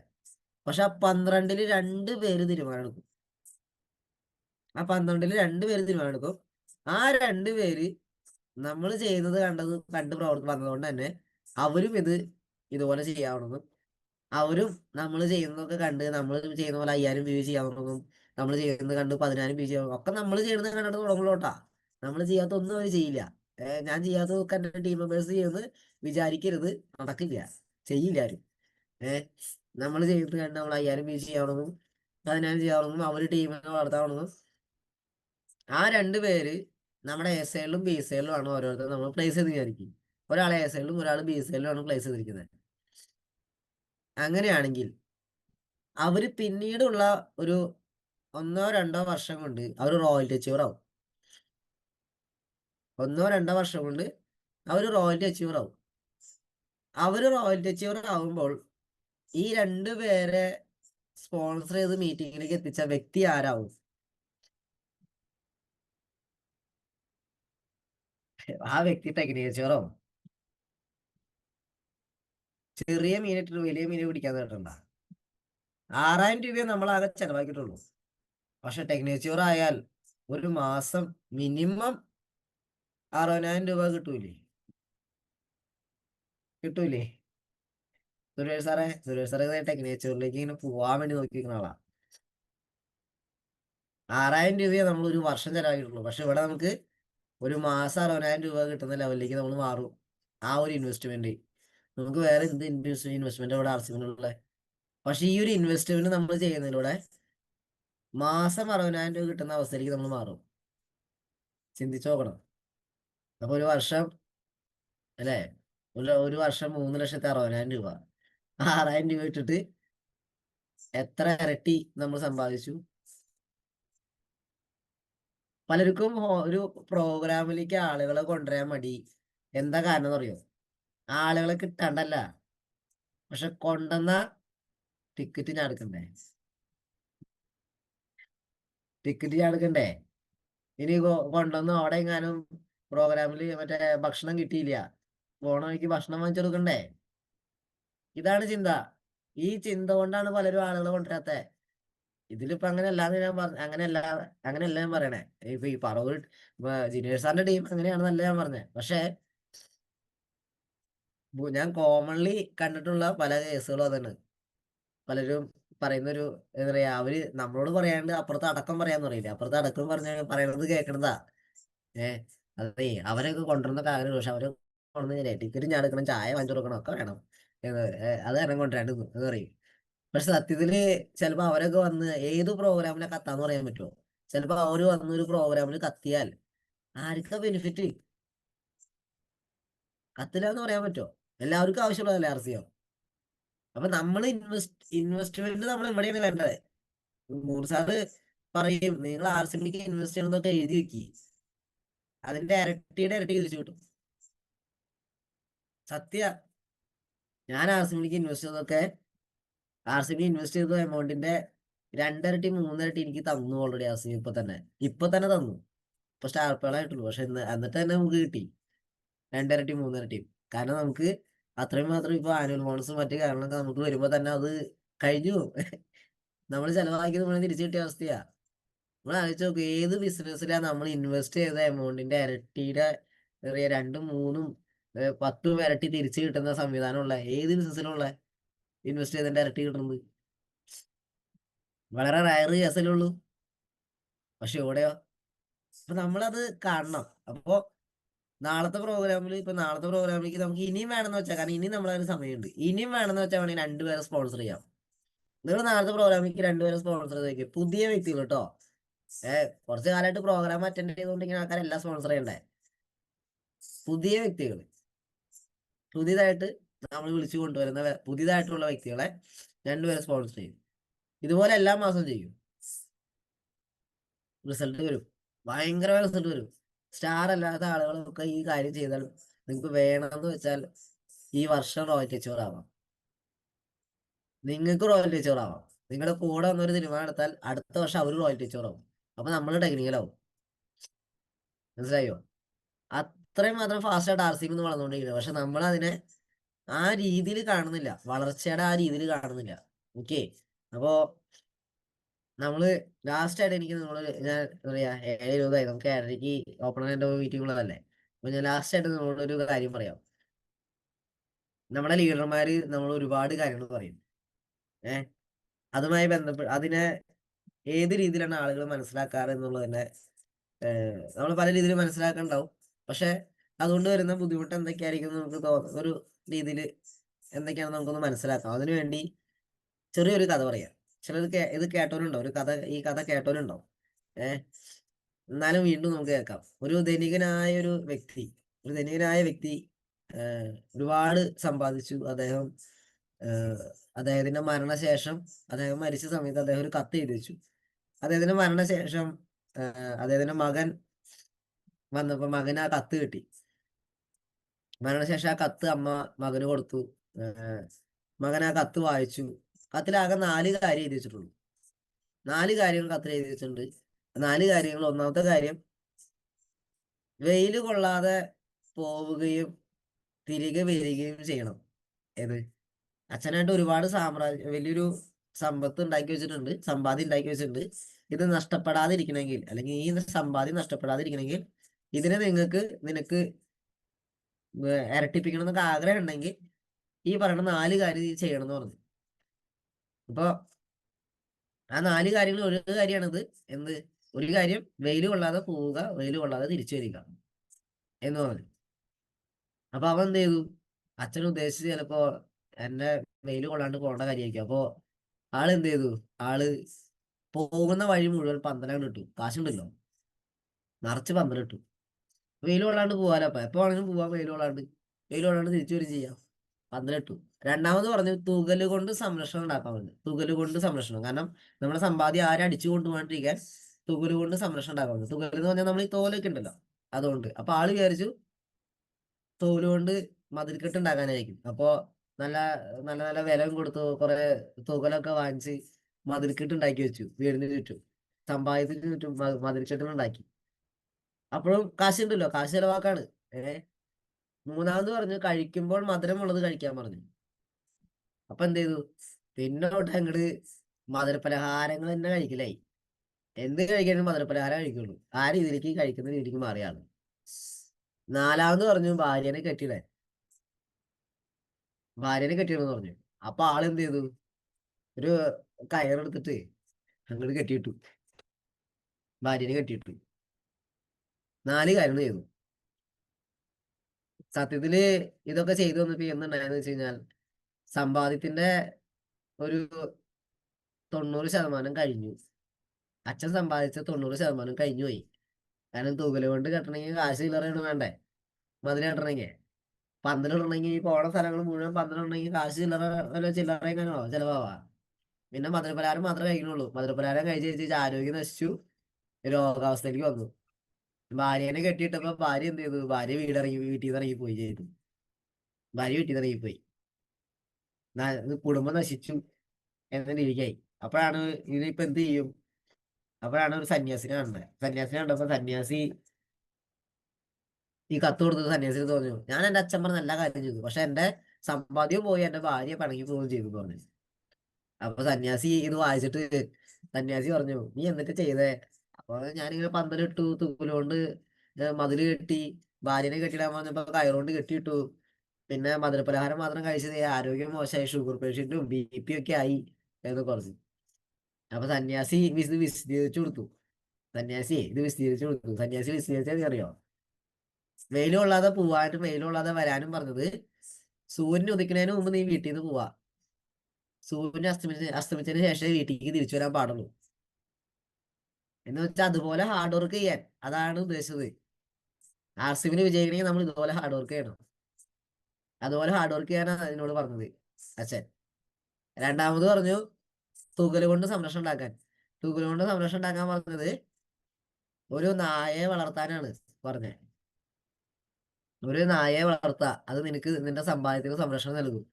പക്ഷെ ആ 12-ൽ 2 പേര് തീരുമാനമെടുക്കും. ആ 12-ൽ 2 പേര് തീരുമാനമെടുക്കും. ആ 2 പേര് നമ്മൾ ചെയ്യുന്നത് കണ്ട് വന്നതുകൊണ്ട് തന്നെ അവരും ഇതുപോലെ ചെയ്യാവുന്നതും, അവരും നമ്മൾ ചെയ്യുന്നതൊക്കെ കണ്ട് നമ്മൾ ചെയ്യുന്ന പോലെ 5000 വ്യൂ ചെയ്യാവുന്നതും, നമ്മൾ ചെയ്യുന്നത് കണ്ട് 10000 വ്യൂ ചെയ്യാവുന്നതും ഒക്കെ നമ്മൾ ചെയ്യുന്നത് കണ്ടിട്ട് തുടങ്ങുള്ളൂട്ടാ. നമ്മൾ ചെയ്യാത്ത ഒന്നും അവർ ചെയ്യില്ല. ഞാൻ ചെയ്യാത്തതൊക്കെ എൻ്റെ ടീം മെമ്പേഴ്സ് ചെയ്യുന്നത് വിചാരിക്കരുത്, നടക്കില്ല, ചെയ്യില്ല ആരും. നമ്മൾ ചെയ്യുന്നത് കണ്ട് നമ്മൾ 5000 വ്യൂ ചെയ്യാവുന്നതും 10000 ചെയ്യാവുന്നതും അവർ ടീമിനെ വളർത്താവുന്നതും ആ 2 പേര് നമ്മുടെ എ സൈഡിലും ബി സൈഡിലും ആണ് ഓരോരുത്തർ നമ്മൾ പ്ലേസ് ചെയ്ത് വിചാരിക്കും. ഒരാൾ എ സൈഡിലും ഒരാൾ ബി സൈഡിലും ആണ് പ്ലേസ് ചെയ്തിരിക്കുന്നത്. അങ്ങനെയാണെങ്കിൽ അവര് പിന്നീടുള്ള ഒരു 1-2 വർഷം കൊണ്ട് അവർ റോയൽറ്റി അച്ചീവർ ആവും. 1-2 വർഷം കൊണ്ട് അവർ റോയൽറ്റി അച്ചീവർ ആവും. അവര് റോയൽറ്റി അച്ചീവർ ആവുമ്പോൾ ഈ 2 പേരെ സ്പോൺസർ ചെയ്ത് മീറ്റിങ്ങിലേക്ക് എത്തിച്ച വ്യക്തി ആരാവും? ആ വ്യക്തി ടെക്നീഷ്യറോ? ചെറിയ മീനിട്ട് വലിയ മീനെ പിടിക്കാൻ കേട്ടണ്ട. 6000 രൂപയെ നമ്മൾ ആകെ ചെലവാക്കിയിട്ടുള്ളൂ. പക്ഷെ ടെക്നീഷ്യർ ആയാൽ ഒരു മാസം മിനിമം 60,000 രൂപ കിട്ടൂലേ? സുരേഷ് സാറേ ടെക്നീഷ്യറിലേക്ക് ഇങ്ങനെ പോവാൻ വേണ്ടി നോക്കിയിരിക്കുന്ന ആളാ. 6000 രൂപയെ നമ്മൾ ഒരു വർഷം ചെലവാക്കിയിട്ടുള്ളൂ. പക്ഷെ ഇവിടെ നമുക്ക് ഒരു മാസം 60,000 രൂപ കിട്ടുന്ന ലെവലിലേക്ക് നമ്മൾ മാറും. ആ ഒരു ഇൻവെസ്റ്റ്മെന്റ് നമുക്ക് വേറെ എന്ത് ഇൻവെസ്റ്റ്മെന്റ് ഇവിടെ ആവശ്യമുള്ള. പക്ഷെ ഈ ഒരു ഇൻവെസ്റ്റ്മെന്റ് നമ്മൾ ചെയ്യുന്നതിലൂടെ മാസം 60,000 രൂപ കിട്ടുന്ന അവസ്ഥയിലേക്ക് നമ്മൾ മാറും. ചിന്തിച്ചു നോക്കണം. അപ്പൊ ഒരു വർഷം അല്ലേ, ഒരു വർഷം 3,60,000 രൂപ, 6000 രൂപ ഇട്ടിട്ട് എത്ര ഇരട്ടി നമ്മൾ സമ്പാദിച്ചു. പലർക്കും ഒരു പ്രോഗ്രാമിലേക്ക് ആളുകളെ കൊണ്ടുവരാൻ മടി. എന്താ കാരണം എന്നറിയോ? ആളുകളെ കിട്ടാണ്ടല്ല, പക്ഷെ കൊണ്ടുവന്ന ടിക്കറ്റ് ഞാൻ എടുക്കണ്ടേ? ഇനി കൊണ്ടുവന്ന് അവിടെ എങ്ങാനും പ്രോഗ്രാമിൽ മറ്റേ ഭക്ഷണം കിട്ടിയില്ല, പോണ വഴിക്ക് ഭക്ഷണം വാങ്ങിച്ചു കൊടുക്കണ്ടേ? ഇതാണ് ചിന്ത. ഈ ചിന്ത കൊണ്ടാണ് പലരും ആളുകളെ കൊണ്ടുവരാത്ത. ഇതിലിപ്പോ അങ്ങനെയല്ലാന്ന് ഞാൻ അങ്ങനെയല്ല ഞാൻ പറയണേ. ഇപ്പൊ ഈ പറവൂർ ജിനേഷ് സാറിന്റെ ടീം അങ്ങനെയാണെന്നല്ല ഞാൻ പറഞ്ഞത്. പക്ഷെ ഞാൻ കോമൺലി കണ്ടിട്ടുള്ള പല കേസുകളും അതാണ്. പലരും പറയുന്നൊരു എന്താ പറയാ, അവര് നമ്മളോട് പറയാണ്ട് അപ്പുറത്ത് അടക്കം പറയാന്ന് പറയില്ല, അപ്പുറത്ത് അടക്കം പറയണത് കേൾക്കണതാ. അതേ അവരൊക്കെ കൊണ്ടുവരുന്ന കാര്യം. പക്ഷെ അവര് കൊണ്ടുവന്നില്ലേ, ടിക്കറ്റ് ഞാൻ എടുക്കണം, ചായ വാങ്ങിച്ചു കൊടുക്കണം, ഒക്കെ വേണം. അത് കാരണം കൊണ്ടുവരാണ്ട് എന്ന് പറയും. പക്ഷെ സത്യത്തില് ചിലപ്പോ അവരൊക്കെ വന്ന് ഏത് പ്രോഗ്രാമിനെ കത്താന്ന് പറയാൻ പറ്റുമോ? ചിലപ്പോ അവര് വന്ന് ഒരു പ്രോഗ്രാമിൽ കത്തിയാൽ ആർക്കാ ബെനിഫിറ്റ്? കത്തില്ല എന്ന് പറയാൻ പറ്റുമോ? എല്ലാവർക്കും ആവശ്യമുള്ളതല്ലേ RCO. അപ്പൊ നമ്മൾ ഇൻവെസ്റ്റ്മെന്റ് നമ്മൾ എവിടെയാണ് വേണ്ടത്? സാറ് പറയും നിങ്ങൾ RCBക്ക് ഇൻവെസ്റ്റ് ചെയ്യണമെന്നൊക്കെ എഴുതി വെക്കി, അതിന്റെ ഇരട്ടിയുടെ ഇരട്ടി തിരിച്ചു കിട്ടും. സത്യ. ഞാൻ RCBക്ക് ഇൻവെസ്റ്റ് ചെയ്തതൊക്കെ, RCB ഇൻവെസ്റ്റ് ചെയ്ത എമൗണ്ടിന്റെ 2 ഇരട്ടി 3 ഇരട്ടി എനിക്ക് തന്നു ഓൾറെഡി RCB. ഇപ്പൊ തന്നെ തന്നു. ഇപ്പൊ സ്റ്റാർപ്പുകളായിട്ടുള്ളൂ. പക്ഷെ എന്നിട്ട് തന്നെ നമുക്ക് കിട്ടി 2 ഇരട്ടി 3 ഇരട്ടി. കാരണം നമുക്ക് അത്രയും മാത്രം ഇപ്പൊ ആനുവൽ ബോണസും മറ്റു കാരണമൊക്കെ നമുക്ക് വരുമ്പോ തന്നെ അത് കഴിഞ്ഞു. നമ്മൾ ചെലവാക്കിയത് മുഴുവൻ തിരിച്ചു കിട്ടിയ അവസ്ഥയാ. നമ്മൾ ആലോചിച്ച് നോക്കും, ഏത് ബിസിനസ്സിലാണ് നമ്മൾ ഇൻവെസ്റ്റ് ചെയ്ത എമൗണ്ടിന്റെ ഇരട്ടിയുടെ 2ഉം 3ഉം 10ഉം ഇരട്ടി തിരിച്ചു കിട്ടുന്ന സംവിധാനമുള്ള ഏത് ബിസിനസ്സിലുള്ള ഇൻവെസ്റ്റ് ചെയ്തതിന്റെ ഇരട്ടി കിട്ടുന്നത്? വളരെ റയർ കേസല്ലേ ഉള്ളൂ. പക്ഷെ ഇവിടെയോ? അപ്പൊ നമ്മളത് കാണണം. അപ്പോ നാളത്തെ പ്രോഗ്രാമിലേക്ക് നമുക്ക് ഇനിയും വേണമെന്ന് വെച്ചാൽ, കാരണം ഇനിയും നമ്മളതിന് സമയമുണ്ട്, ഇനിയും വേണമെന്ന് വെച്ചാൽ വേണമെങ്കിൽ 2 പേരെ സ്പോൺസർ ചെയ്യാം. നിങ്ങൾ നാളത്തെ പ്രോഗ്രാമിലേക്ക് 2 പേരെ സ്പോൺസർ ചെയ്തേക്ക്. പുതിയ വ്യക്തികൾ കേട്ടോ. കുറച്ച് കാലമായിട്ട് പ്രോഗ്രാം അറ്റൻഡ് ചെയ്തുകൊണ്ടിരിക്കുന്ന ആൾക്കാരെല്ലാം സ്പോൺസർ ചെയ്യണ്ടേ. പുതിയ വ്യക്തികൾ, പുതിയതായിട്ട് നമ്മൾ വിളിച്ചു കൊണ്ടുവരുന്ന പുതിയതായിട്ടുള്ള വ്യക്തികളെ 2 പേരെ സ്പോൺസർ ചെയ്യും. ഇതുപോലെ എല്ലാ മാസവും ചെയ്യും. റിസൾട്ട് വരും, ഭയങ്കരമായ റിസൾട്ട് വരും. സ്റ്റാർ അല്ലാത്ത ആളുകളൊക്കെ ഈ കാര്യം ചെയ്താൽ നിങ്ങൾക്ക് വേണമെന്ന് വെച്ചാൽ ഈ വർഷം റോയൽ ടീച്ചർ ആവാം. നിങ്ങൾക്ക് റോയൽ ടീച്ചർ ആവാം. നിങ്ങളുടെ കൂടെ വന്നൊരു തീരുമാനം എടുത്താൽ അടുത്ത വർഷം അവർ റോയൽ ടീച്ചർ ആവും. അപ്പൊ നമ്മൾ ടെക്നിക്കലാവും. മനസ്സിലായോ? അത്രയും മാത്രം ഫാസ്റ്റായിട്ട് RCB വളർന്നുകൊണ്ടിരിക്കുന്നത്. പക്ഷെ നമ്മൾ അതിനെ ആ രീതിയിൽ കാണുന്നില്ല, വളർച്ചയുടെ ആ രീതിയിൽ കാണുന്നില്ല. ഓക്കെ. അപ്പോ നമ്മള് ലാസ്റ്റ് ആയിട്ട് ഞാൻ എന്താ പറയാ, 7:20 നമുക്ക് 7:30 ഓപ്പണറിന്റെ മീറ്റിംഗുള്ളതല്ലേ. അപ്പൊ ഞാൻ ലാസ്റ്റ് ആയിട്ട് നമ്മളൊരു കാര്യം പറയാം. നമ്മുടെ ലീഡർമാര് നമ്മൾ ഒരുപാട് കാര്യങ്ങൾ പറയും. അതുമായി ബന്ധപ്പെട്ട് അതിനെ ഏത് രീതിയിലാണ് ആളുകൾ മനസ്സിലാക്കാറ് എന്നുള്ളത് തന്നെ നമ്മൾ പല രീതിയിൽ മനസ്സിലാക്കാനുണ്ടാവും. പക്ഷെ അതുകൊണ്ട് വരുന്ന ബുദ്ധിമുട്ട് എന്തൊക്കെയായിരിക്കും നമുക്ക് ഒരു രീതിയിൽ എന്തൊക്കെയാണെന്ന് നമുക്കൊന്ന് മനസ്സിലാക്കാം. അതിനുവേണ്ടി ചെറിയൊരു കഥ പറയാം. ചിലത് ഇത് കേട്ടവരുണ്ടോ? ഈ കഥ കേട്ടവരുണ്ടോ? എന്നാലും വീണ്ടും നമുക്ക് കേൾക്കാം. ഒരു ധനികനായ വ്യക്തി ഒരുപാട് സമ്പാദിച്ചു. അദ്ദേഹത്തിന്റെ മരണശേഷം, അദ്ദേഹം മരിച്ച സമയത്ത് അദ്ദേഹം ഒരു കത്ത് എഴുതി വെച്ചു. അദ്ദേഹത്തിന്റെ മരണശേഷം അദ്ദേഹത്തിന്റെ മകൻ വന്നപ്പോ മകന് ആ കത്ത് കിട്ടി. മരണശേഷം ആ കത്ത് അമ്മ മകന് കൊടുത്തു. മകൻ ആ കത്ത് വായിച്ചു. കത്തിലാകെ 4 കാര്യം എഴുതി വെച്ചിട്ടുള്ളൂ. 4 കാര്യങ്ങൾ കത്തിൽ എഴുതി വെച്ചിട്ടുണ്ട്. 4 കാര്യങ്ങൾ. ഒന്നാമത്തെ കാര്യം, വെയില് കൊള്ളാതെ പോവുകയും തിരികെ വരികയും ചെയ്യണം. അച്ഛനായിട്ട് ഒരുപാട് വലിയൊരു സമ്പാദ്യം ഉണ്ടാക്കി വെച്ചിട്ടുണ്ട്. ഇത് നഷ്ടപ്പെടാതിരിക്കണമെങ്കിൽ, അല്ലെങ്കിൽ ഈ സമ്പാദ്യം നഷ്ടപ്പെടാതിരിക്കണമെങ്കിൽ ഇതിനെ നിനക്ക് ഇരട്ടിപ്പിക്കണം എന്നൊക്കെ ആഗ്രഹം ഉണ്ടെങ്കിൽ ഈ പറയുന്ന 4 കാര്യം ചെയ്യണം എന്ന് പറഞ്ഞു. അപ്പൊ ആ 4 കാര്യങ്ങൾ ഒരു കാര്യമാണിത്. ഒരു കാര്യം, വെയിൽ കൊള്ളാതെ പോവുക, വെയിൽ കൊള്ളാതെ തിരിച്ചു വരിക എന്ന് പറഞ്ഞു. അപ്പൊ അവൻ എന്ത് ചെയ്തു? അച്ഛൻ ഉദ്ദേശിച്ച് ചിലപ്പോ എന്നെ വെയിൽ കൊള്ളാണ്ട് പോകേണ്ട കാര്യമായിരിക്കും. അപ്പോ ആളെന്ത് ചെയ്തു? ആള് പോകുന്ന വഴി മുഴുവൻ പന്തലങ്ങൾ ഇട്ടു. കാശുണ്ടല്ലോ, നിറച്ച് പന്തലിട്ടു. വെയിൽ കൊള്ളാണ്ട് പോകാലോ. അപ്പൊ എപ്പോ വേണമെങ്കിലും പോവാം. വെയിൽ കൊള്ളാണ്ട് തിരിച്ചു വരും ചെയ്യാം. പന്തലിട്ടു. രണ്ടാമത് പറഞ്ഞു തൂകല് കൊണ്ട് സംരക്ഷണം ഉണ്ടാക്കാൻ പറഞ്ഞു. തൂകല് കൊണ്ട് സംരക്ഷണം, കാരണം നമ്മുടെ സമ്പാദ്യം ആരും അടിച്ചു കൊണ്ടുപോകാണ്ടിരിക്കാൻ തൂകല് കൊണ്ട് സംരക്ഷണം ഉണ്ടാക്കാൻ പറഞ്ഞു. തൂകല് എന്ന് പറഞ്ഞാൽ നമ്മൾ ഈ തോലൊക്കെ ഉണ്ടല്ലോ, അതുകൊണ്ട്. അപ്പൊ ആള് വിചാരിച്ചു തോല് കൊണ്ട് മതിൽക്കെട്ട് ഉണ്ടാക്കാനായിരിക്കും. അപ്പോ നല്ല നല്ല നല്ല വില കൊടുത്തു കുറെ തൂകലൊക്കെ വാങ്ങിച്ച് മതിൽക്കെട്ട് ഉണ്ടാക്കി വെച്ചു വീടിന് ചുറ്റും, സമ്പാദ്യത്തിന് ചുറ്റും മതിൽക്കെട്ടുകൾ ഉണ്ടാക്കി. അപ്പോഴും കാശുണ്ടല്ലോ, കാശ് ചെലവാക്കാണ്. മൂന്നാമത് പറഞ്ഞു കഴിക്കുമ്പോൾ മധുരമുള്ളത് കഴിക്കാൻ പറഞ്ഞു. അപ്പൊ എന്ത് ചെയ്തു, പിന്നെ തൊട്ട് അങ്ങോട്ട് മധുരപലഹാരങ്ങൾ തന്നെ കഴിക്കലായി. എന്ത് കഴിക്കാനും മധുരപലഹാരം കഴിക്കുള്ളൂ. ആ രീതിയിലേക്ക് കഴിക്കുന്ന രീതിക്ക് മാറിയാണ്. നാലാമത് പറഞ്ഞു ഭാര്യനെ കെട്ടിയിടാൻ. ഭാര്യനെ കെട്ടിയിടുന്നു പറഞ്ഞു. അപ്പൊ ആളെന്ത് ചെയ്തു, ഒരു കയറെടുത്തിട്ട് അങ്ങോട്ട് കെട്ടിയിട്ടു, ഭാര്യനെ കെട്ടിയിട്ടു. 4 കാര്യങ്ങൾ ചെയ്തു. സത്യത്തില് ഇതൊക്കെ ചെയ്തു വന്നപ്പോ എന്തുണ്ടായെന്ന് വെച്ച് കഴിഞ്ഞാൽ സമ്പാദ്യത്തിന്റെ ഒരു 90% കഴിഞ്ഞു. അച്ഛൻ സമ്പാദിച്ച 90% കഴിഞ്ഞു പോയി. കാരണം തൂകല് കൊണ്ട് കെട്ടണമെങ്കിൽ കാശ് ചില്ലറയാണ് വേണ്ടേ, മതിൽ കെട്ടണമെങ്കിൽ. പന്തലിടണമെങ്കിൽ ഈ പോണ സ്ഥലങ്ങൾ മുഴുവൻ പന്തലിടണമെങ്കിൽ കാശ് ചില്ലറ വല്ല ചില്ലറ എങ്ങനെയോ ചിലവാവാ. പിന്നെ മധുരപലഹാരം മാത്രമേ കഴിക്കണുള്ളൂ. മധുരപലഹാരം കഴിച്ച് ആരോഗ്യം നശിച്ചു, രോഗാവസ്ഥയിലേക്ക് വന്നു. ഭാര്യനെ കെട്ടിയിട്ടപ്പോ ഭാര്യ എന്ത് ചെയ്തു, ഭാര്യ വീട്ടിൽ നിന്ന് ഇറങ്ങിപ്പോയി ചെയ്തു. ഭാര്യ വീട്ടിൽ നിന്ന് ഇറങ്ങിപ്പോയി, കുടുംബം നശിച്ചു എന്ന രീതിക്കായി. അപ്പോഴാണ് ഇതിനിപ്പോ എന്ത് ചെയ്യും. അപ്പോഴാണ് ഒരു സന്യാസിനെ കണ്ടത്. സന്യാസിനെ കണ്ടപ്പോ സന്യാസി ഈ കത്ത് കൊടുത്തത് സന്യാസിന് തോന്നി, ഞാൻ എന്റെ അച്ഛൻ പറഞ്ഞ എല്ലാ കാര്യം ചെയ്തു, പക്ഷെ എന്റെ സമ്പാദ്യം പോയി, എന്റെ ഭാര്യ പിണങ്ങി പോവുകയും ചെയ്തു പറഞ്ഞു. അപ്പൊ സന്യാസി ഇത് വായിച്ചിട്ട് സന്യാസി പറഞ്ഞു, നീ എന്നിട്ട് ചെയ്തേ? അപ്പൊ ഞാനിങ്ങനെ പന്തലിട്ടു, തൂക്കുലോണ്ട് മതില് കെട്ടി, ഭാര്യനെ കെട്ടിടാൻ പറഞ്ഞപ്പോ കയറുകൊണ്ട് കെട്ടിയിട്ടു, പിന്നെ മധുരപലഹാരം മാത്രം കഴിച്ചത് ആരോഗ്യം മോശമായി, ഷുഗർ പേഷ്യന്റും BP ഒക്കെ ആയി എന്ന് പറഞ്ഞു. അപ്പൊ സന്യാസി ഇത് വിശദീകരിച്ചു കൊടുത്തു. സന്യാസി വിശദീകരിച്ചത് അറിയോ, വെയിൽ കൊള്ളാതെ പോവാനും വെയിൽ കൊള്ളാതെ വരാനും പറഞ്ഞത് സൂര്യൻ ഉദിക്കുന്നതിന് മുമ്പ് നീ വീട്ടിൽ നിന്ന് പോവാ, സൂര്യൻ അസ്തമിച്ചതിന് ശേഷം വീട്ടിലേക്ക് തിരിച്ചു വരാൻ പാടുള്ളൂ എന്ന് വെച്ചാൽ അതുപോലെ ഹാർഡ് വർക്ക് ചെയ്യാൻ. അതാണ് ഉദ്ദേശിച്ചത്. RCBന് വിജയിക്കണമെങ്കിൽ നമ്മൾ ഇതുപോലെ ഹാർഡ് വർക്ക് ചെയ്യണം. അതുപോലെ ഹാർഡ് വർക്ക് ചെയ്യാനാണ് അതിനോട് പറഞ്ഞത് അച്ഛൻ. രണ്ടാമത് പറഞ്ഞു തൂകല് കൊണ്ട് സംരക്ഷണം ഉണ്ടാക്കാൻ. തൂകല് കൊണ്ട് സംരക്ഷണം ഉണ്ടാക്കാൻ പറഞ്ഞത് ഒരു നായയെ വളർത്താനാണ് പറഞ്ഞത്. ഒരു നായയെ വളർത്താ, അത് നിനക്ക് നിന്റെ സമ്പാദ്യത്തിന് സംരക്ഷണം നൽകും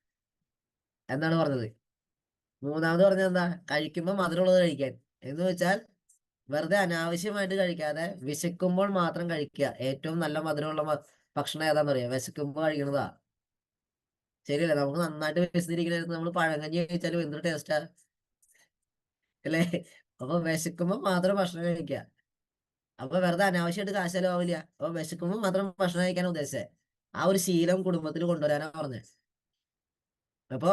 എന്നാണ് പറഞ്ഞത്. മൂന്നാമത് പറഞ്ഞത് എന്താ, കഴിക്കുമ്പോൾ മധുരമുള്ളത് കഴിക്കാൻ. എന്ന് വെച്ചാൽ വെറുതെ അനാവശ്യമായിട്ട് കഴിക്കാതെ വിശക്കുമ്പോൾ മാത്രം കഴിക്കുക. ഏറ്റവും നല്ല മധുരമുള്ള ഭക്ഷണം ഏതാന്ന് പറയാ, വിശക്കുമ്പോൾ കഴിക്കണതാ. ശരിയല്ലേ? നമുക്ക് നന്നായിട്ട് വിശന്നിരിക്കണായിരുന്നു നമ്മൾ പഴങ്കഞ്ഞി കഴിച്ചാലും എന്തൊരു ടേസ്റ്റാ അല്ലേ? അപ്പൊ വിശക്കുമ്പോൾ മാത്രം ഭക്ഷണം കഴിക്കുക. അപ്പൊ വെറുതെ അനാവശ്യമായിട്ട് കാശ് ചെലവാവില്ല. അപ്പൊ വിശക്കുമ്പോൾ മാത്രം ഭക്ഷണം കഴിക്കാൻ ഉദ്ദേശിച്ചത് ആ ഒരു ശീലം കുടുംബത്തിൽ കൊണ്ടുവരാനാ പറഞ്ഞത്. അപ്പൊ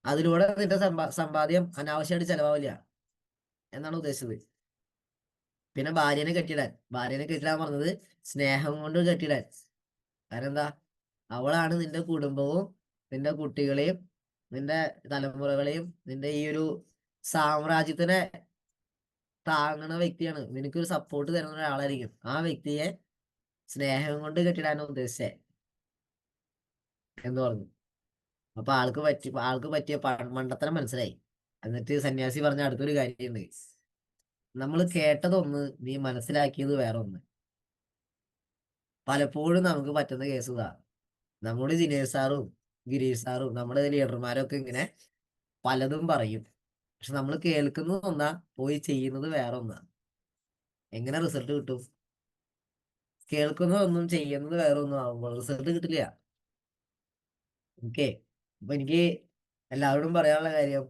അതിലൂടെ നിന്റെ സമ്പാദ്യം അനാവശ്യമായിട്ട് ചെലവാവില്ല എന്നാണ് ഉദ്ദേശിച്ചത്. പിന്നെ ഭാര്യനെ കെട്ടിടാൻ പറഞ്ഞത് സ്നേഹം കൊണ്ട് കെട്ടിടാൻ. കാരണം എന്താ, അവളാണ് നിന്റെ കുടുംബവും നിന്റെ കുട്ടികളെയും നിന്റെ തലമുറകളെയും നിന്റെ ഈ ഒരു സാമ്രാജ്യത്തിനെ താങ്ങുന്ന വ്യക്തിയാണ്. നിനക്കൊരു സപ്പോർട്ട് തരുന്ന ഒരാളായിരിക്കും. ആ വ്യക്തിയെ സ്നേഹം കൊണ്ട് കെട്ടിടാനാണ് ഉദ്ദേശിച്ചേ എന്ന് പറഞ്ഞു. അപ്പൊ ആൾക്ക് പറ്റിയ മണ്ടത്തരം മനസ്സിലായി. എന്നിട്ട് സന്യാസി പറഞ്ഞ അടുത്തൊരു കാര്യമുണ്ട്, നമ്മൾ കേട്ടതൊന്ന്, നീ മനസ്സിലാക്കിയത് വേറെ ഒന്ന്. പലപ്പോഴും നമുക്ക് പറ്റുന്ന കേസ് ഇതാ, നമ്മുടെ ജിനേഷ് സാറും ഗിരീഷ് സാറും നമ്മുടെ ലീഡർമാരൊക്കെ ഇങ്ങനെ പലതും പറയും, പക്ഷെ നമ്മൾ കേൾക്കുന്നത് ഒന്നാ, പോയി ചെയ്യുന്നത് വേറെ ഒന്നാ. എങ്ങനെ റിസൾട്ട് കിട്ടും? കേൾക്കുന്നതൊന്നും ചെയ്യുന്നത് വേറെ ഒന്നും ആവുമ്പോൾ റിസൾട്ട് കിട്ടില്ല. ഓക്കെ. അപ്പൊ എനിക്ക് എല്ലാവരോടും പറയാനുള്ള കാര്യം,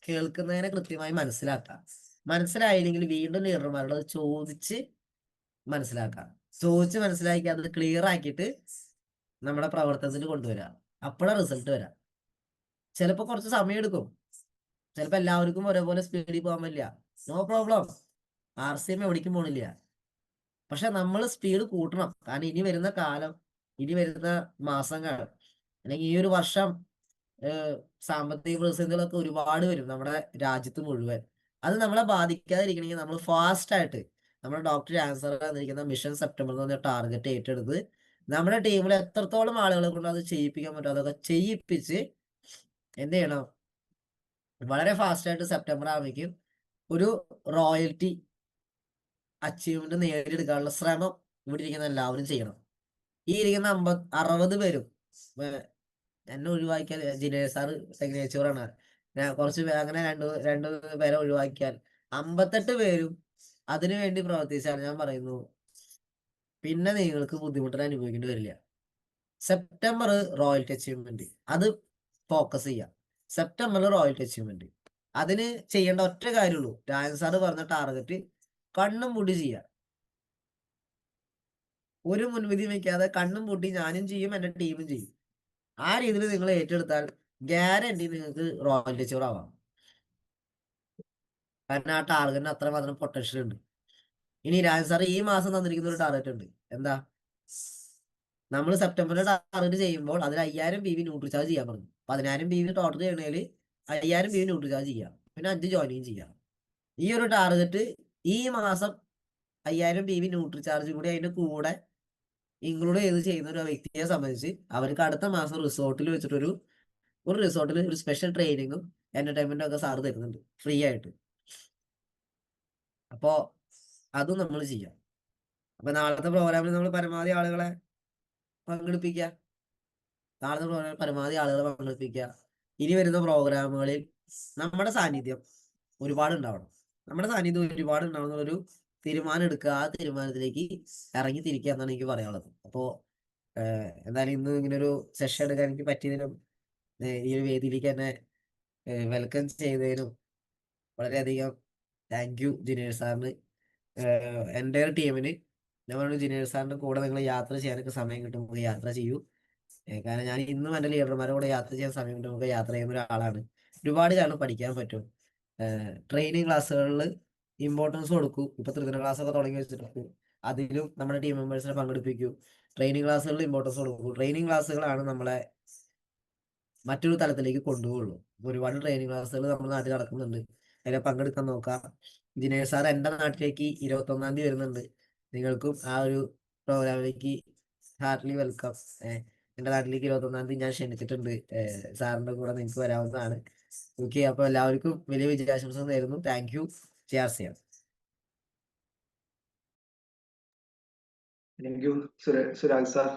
കേൾക്കുന്നതിനെ കൃത്യമായി മനസ്സിലാക്കാം. മനസ്സിലായില്ലെങ്കിൽ വീണ്ടും ലീഡർമാരോട് ചോദിച്ച് മനസ്സിലാക്കാം. ചോദിച്ച് മനസ്സിലാക്കി അത് ക്ലിയർ ആക്കിയിട്ട് നമ്മുടെ പ്രവർത്തനത്തിൽ കൊണ്ടുവരിക. അപ്പോഴാണ് റിസൾട്ട് വരാം. ചിലപ്പോൾ കുറച്ച് സമയം എടുക്കും, ചിലപ്പോൾ എല്ലാവർക്കും ഒരേപോലെ സ്പീഡിൽ പോകാൻ പറ്റില്ല. നോ പ്രോബ്ലം, RCM എവിടേക്കും പോണില്ല. പക്ഷെ നമ്മൾ സ്പീഡ് കൂട്ടണം. കാരണം ഇനി വരുന്ന കാലം, ഇനി വരുന്ന മാസങ്ങൾ, അല്ലെങ്കിൽ ഈ ഒരു വർഷം സാമ്പത്തിക പ്രതിസന്ധികളൊക്കെ ഒരുപാട് വരും നമ്മുടെ രാജ്യത്ത് മുഴുവൻ. അത് നമ്മളെ ബാധിക്കാതിരിക്കണമെങ്കിൽ നമ്മൾ ഫാസ്റ്റ് ആയിട്ട് നമ്മുടെ ഡോക്ടർ ആൻസർ തന്നിരിക്കുന്ന മിഷൻ സെപ്റ്റംബർ എന്ന് പറഞ്ഞ ടാർഗറ്റ് ഏറ്റെടുത്ത് നമ്മുടെ ടീമിൽ എത്രത്തോളം ആളുകളെ കൊണ്ട് അത് ചെയ്യിപ്പിക്കാൻ പറ്റും അതൊക്കെ ചെയ്യിപ്പിച്ച് എന്ത് ചെയ്യണം, വളരെ ഫാസ്റ്റ് ആയിട്ട് സെപ്റ്റംബർ ആവുമ്പോഴേക്കും ഒരു റോയൽറ്റി അച്ചീവ്മെന്റ് നേടിയെടുക്കാനുള്ള ശ്രമം ഇവിടെ ഇരിക്കുന്ന എല്ലാവരും ചെയ്യണം. ഈ ഇരിക്കുന്ന 60 പേരും എന്നെ ഒഴിവാക്കിയാൽ ജിനേഷ് സാർ സിഗ്നേച്ചറാണ്, ഞാൻ കുറച്ച് അങ്ങനെ രണ്ടു പേരെ ഒഴിവാക്കിയാൽ 58 പേരും അതിനു വേണ്ടി പ്രവർത്തിച്ചാൽ ഞാൻ പറയുന്നു പിന്നെ നിങ്ങൾക്ക് ബുദ്ധിമുട്ടിന് അനുഭവിക്കേണ്ടി വരില്ല. സെപ്റ്റംബർ റോയൽറ്റി അച്ചീവ്മെന്റ് അത് ഫോക്കസ് ചെയ്യാം. സെപ്റ്റംബറിൽ റോയൽറ്റി അച്ചീവ്മെന്റ് അതിന് ചെയ്യേണ്ട ഒറ്റ കാര്യമുള്ളൂ, രാജൻ സാറ് പറഞ്ഞ ടാർഗറ്റ് കണ്ണും പൂട്ടി ചെയ്യാം. ഒരു മുൻവിധി വെക്കാതെ കണ്ണും പൂട്ടി ഞാനും ചെയ്യും എൻ്റെ ടീമും ചെയ്യും. ആ രീതിയിൽ നിങ്ങൾ ഏറ്റെടുത്താൽ ഗ്യാരണ്ടി നിങ്ങൾക്ക് റോയൽറ്റി അച്ചീവർ ആവാം. കാരണം ആ ടാർഗറ്റിന് അത്രമാത്രം പൊട്ടൻഷ്യൽ ഉണ്ട്. ഇനി രാജൻ സാർ ഈ മാസം തന്നിരിക്കുന്ന ഒരു ടാർഗറ്റ് ഉണ്ട്. എന്താ? നമ്മൾ സെപ്റ്റംബറിൽ ടാർഗറ്റ് ചെയ്യുമ്പോൾ അതിൽ 5000 PV ന്യൂട്രി ചാർജ് ചെയ്യാൻ പറഞ്ഞു. 10000 PV ടോട്ടൽ ചെയ്യണേൽ 5000 PV ന്യൂട്രി ചാർജ് ചെയ്യാം, പിന്നെ 5 ജോയിനിങ് ചെയ്യാം. ഈ ഒരു ടാർഗറ്റ് ഈ മാസം 5000 PV ന്യൂട്രി ചാർജ് കൂടി അതിന്റെ കൂടെ ഇൻക്ലൂഡ് ചെയ്ത് ചെയ്യുന്ന ഒരു വ്യക്തിയെ സംബന്ധിച്ച് അവർക്ക് അടുത്ത മാസം റിസോർട്ടിൽ വെച്ചിട്ടൊരു റിസോർട്ടിൽ ഒരു സ്പെഷ്യൽ ട്രെയിനിങ്ങും എന്റർടൈൻമെന്റും ഒക്കെ സാറ് തരുന്നുണ്ട് ഫ്രീ ആയിട്ട്. അപ്പോൾ അതും നമ്മൾ ചെയ്യാം. അപ്പൊ നാളത്തെ പ്രോഗ്രാമിൽ നമ്മൾ പരമാവധി ആളുകളെ പങ്കെടുപ്പിക്കുക. ഇനി വരുന്ന പ്രോഗ്രാമുകളിൽ നമ്മുടെ സാന്നിധ്യം ഒരുപാട് ഉണ്ടാവണം. ഒരു തീരുമാനം എടുക്കുക, ആ തീരുമാനത്തിലേക്ക് ഇറങ്ങി തിരിക്കുക എന്നാണ് എനിക്ക് പറയാനുള്ളത്. അപ്പോൾ എന്തായാലും ഇന്ന് ഇങ്ങനൊരു സെഷൻ എടുക്കാൻ എനിക്ക് പറ്റിയതിനും ഈ ഒരു വേദിയിലേക്ക് എന്നെ വെൽക്കം ചെയ്തതിനും വളരെയധികം താങ്ക് യു ജിനേഷ് സാറിന്. എൻ്റെ ഒരു ടീമിന് ഞാൻ പറഞ്ഞു, ജിനേഷ് സാറിൻ്റെ കൂടെ നിങ്ങൾ യാത്ര ചെയ്യാനൊക്കെ സമയം കിട്ടുമ്പോൾ യാത്ര ചെയ്യൂ. കാരണം ഞാൻ ഇന്നും എൻ്റെ ലീഡർമാരുടെ കൂടെ യാത്ര ചെയ്യാൻ സമയം കിട്ടുമ്പോൾ യാത്ര ചെയ്യുന്ന ഒരാളാണ്. ഒരുപാട് കാലം പഠിക്കാൻ പറ്റും. ട്രെയിനിങ് ക്ലാസ്സുകളിൽ ഇമ്പോർട്ടൻസ് കൊടുക്കൂ. ഇപ്പൊ ത്രിദിന ക്ലാസ് ഒക്കെ തുടങ്ങി വെച്ചിട്ടുണ്ട്, അതിലും നമ്മുടെ ടീം മെമ്പേഴ്സിനെ പങ്കെടുപ്പിക്കൂ. ട്രെയിനിങ് ക്ലാസ്സുകളിൽ ഇമ്പോർട്ടൻസ് കൊടുക്കൂ. ട്രെയിനിങ് ക്ലാസ്സുകളാണ് നമ്മളെ മറ്റൊരു തലത്തിലേക്ക് കൊണ്ടുപോകുള്ളൂ. ഒരുപാട് ട്രെയിനിങ് ക്ലാസ്സുകൾ നമ്മുടെ നാട്ടിൽ നടക്കുന്നുണ്ട്, അതിനെ പങ്കെടുക്കാൻ നോക്കാം. ജിനേഷ് സാർ എൻ്റെ നാട്ടിലേക്ക് 21-ാം തീയതി വരുന്നുണ്ട്. നിങ്ങൾക്കും ആ ഒരു പ്രോഗ്രാമിലേക്ക് ഹാർട്ട്ലി വെൽക്കം. എൻ്റെ നാട്ടിലേക്ക് 21-ാം തീയതി ഞാൻ ക്ഷണിച്ചിട്ടുണ്ട്. സാറിൻ്റെ കൂടെ നിങ്ങൾക്ക് വരാവുന്നതാണ്. ഓക്കെ, അപ്പോൾ എല്ലാവർക്കും വലിയ വിജയാശംസ നേരുന്നു. Thank you. ചെയ്യാം. Thank you Surag sir.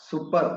Super.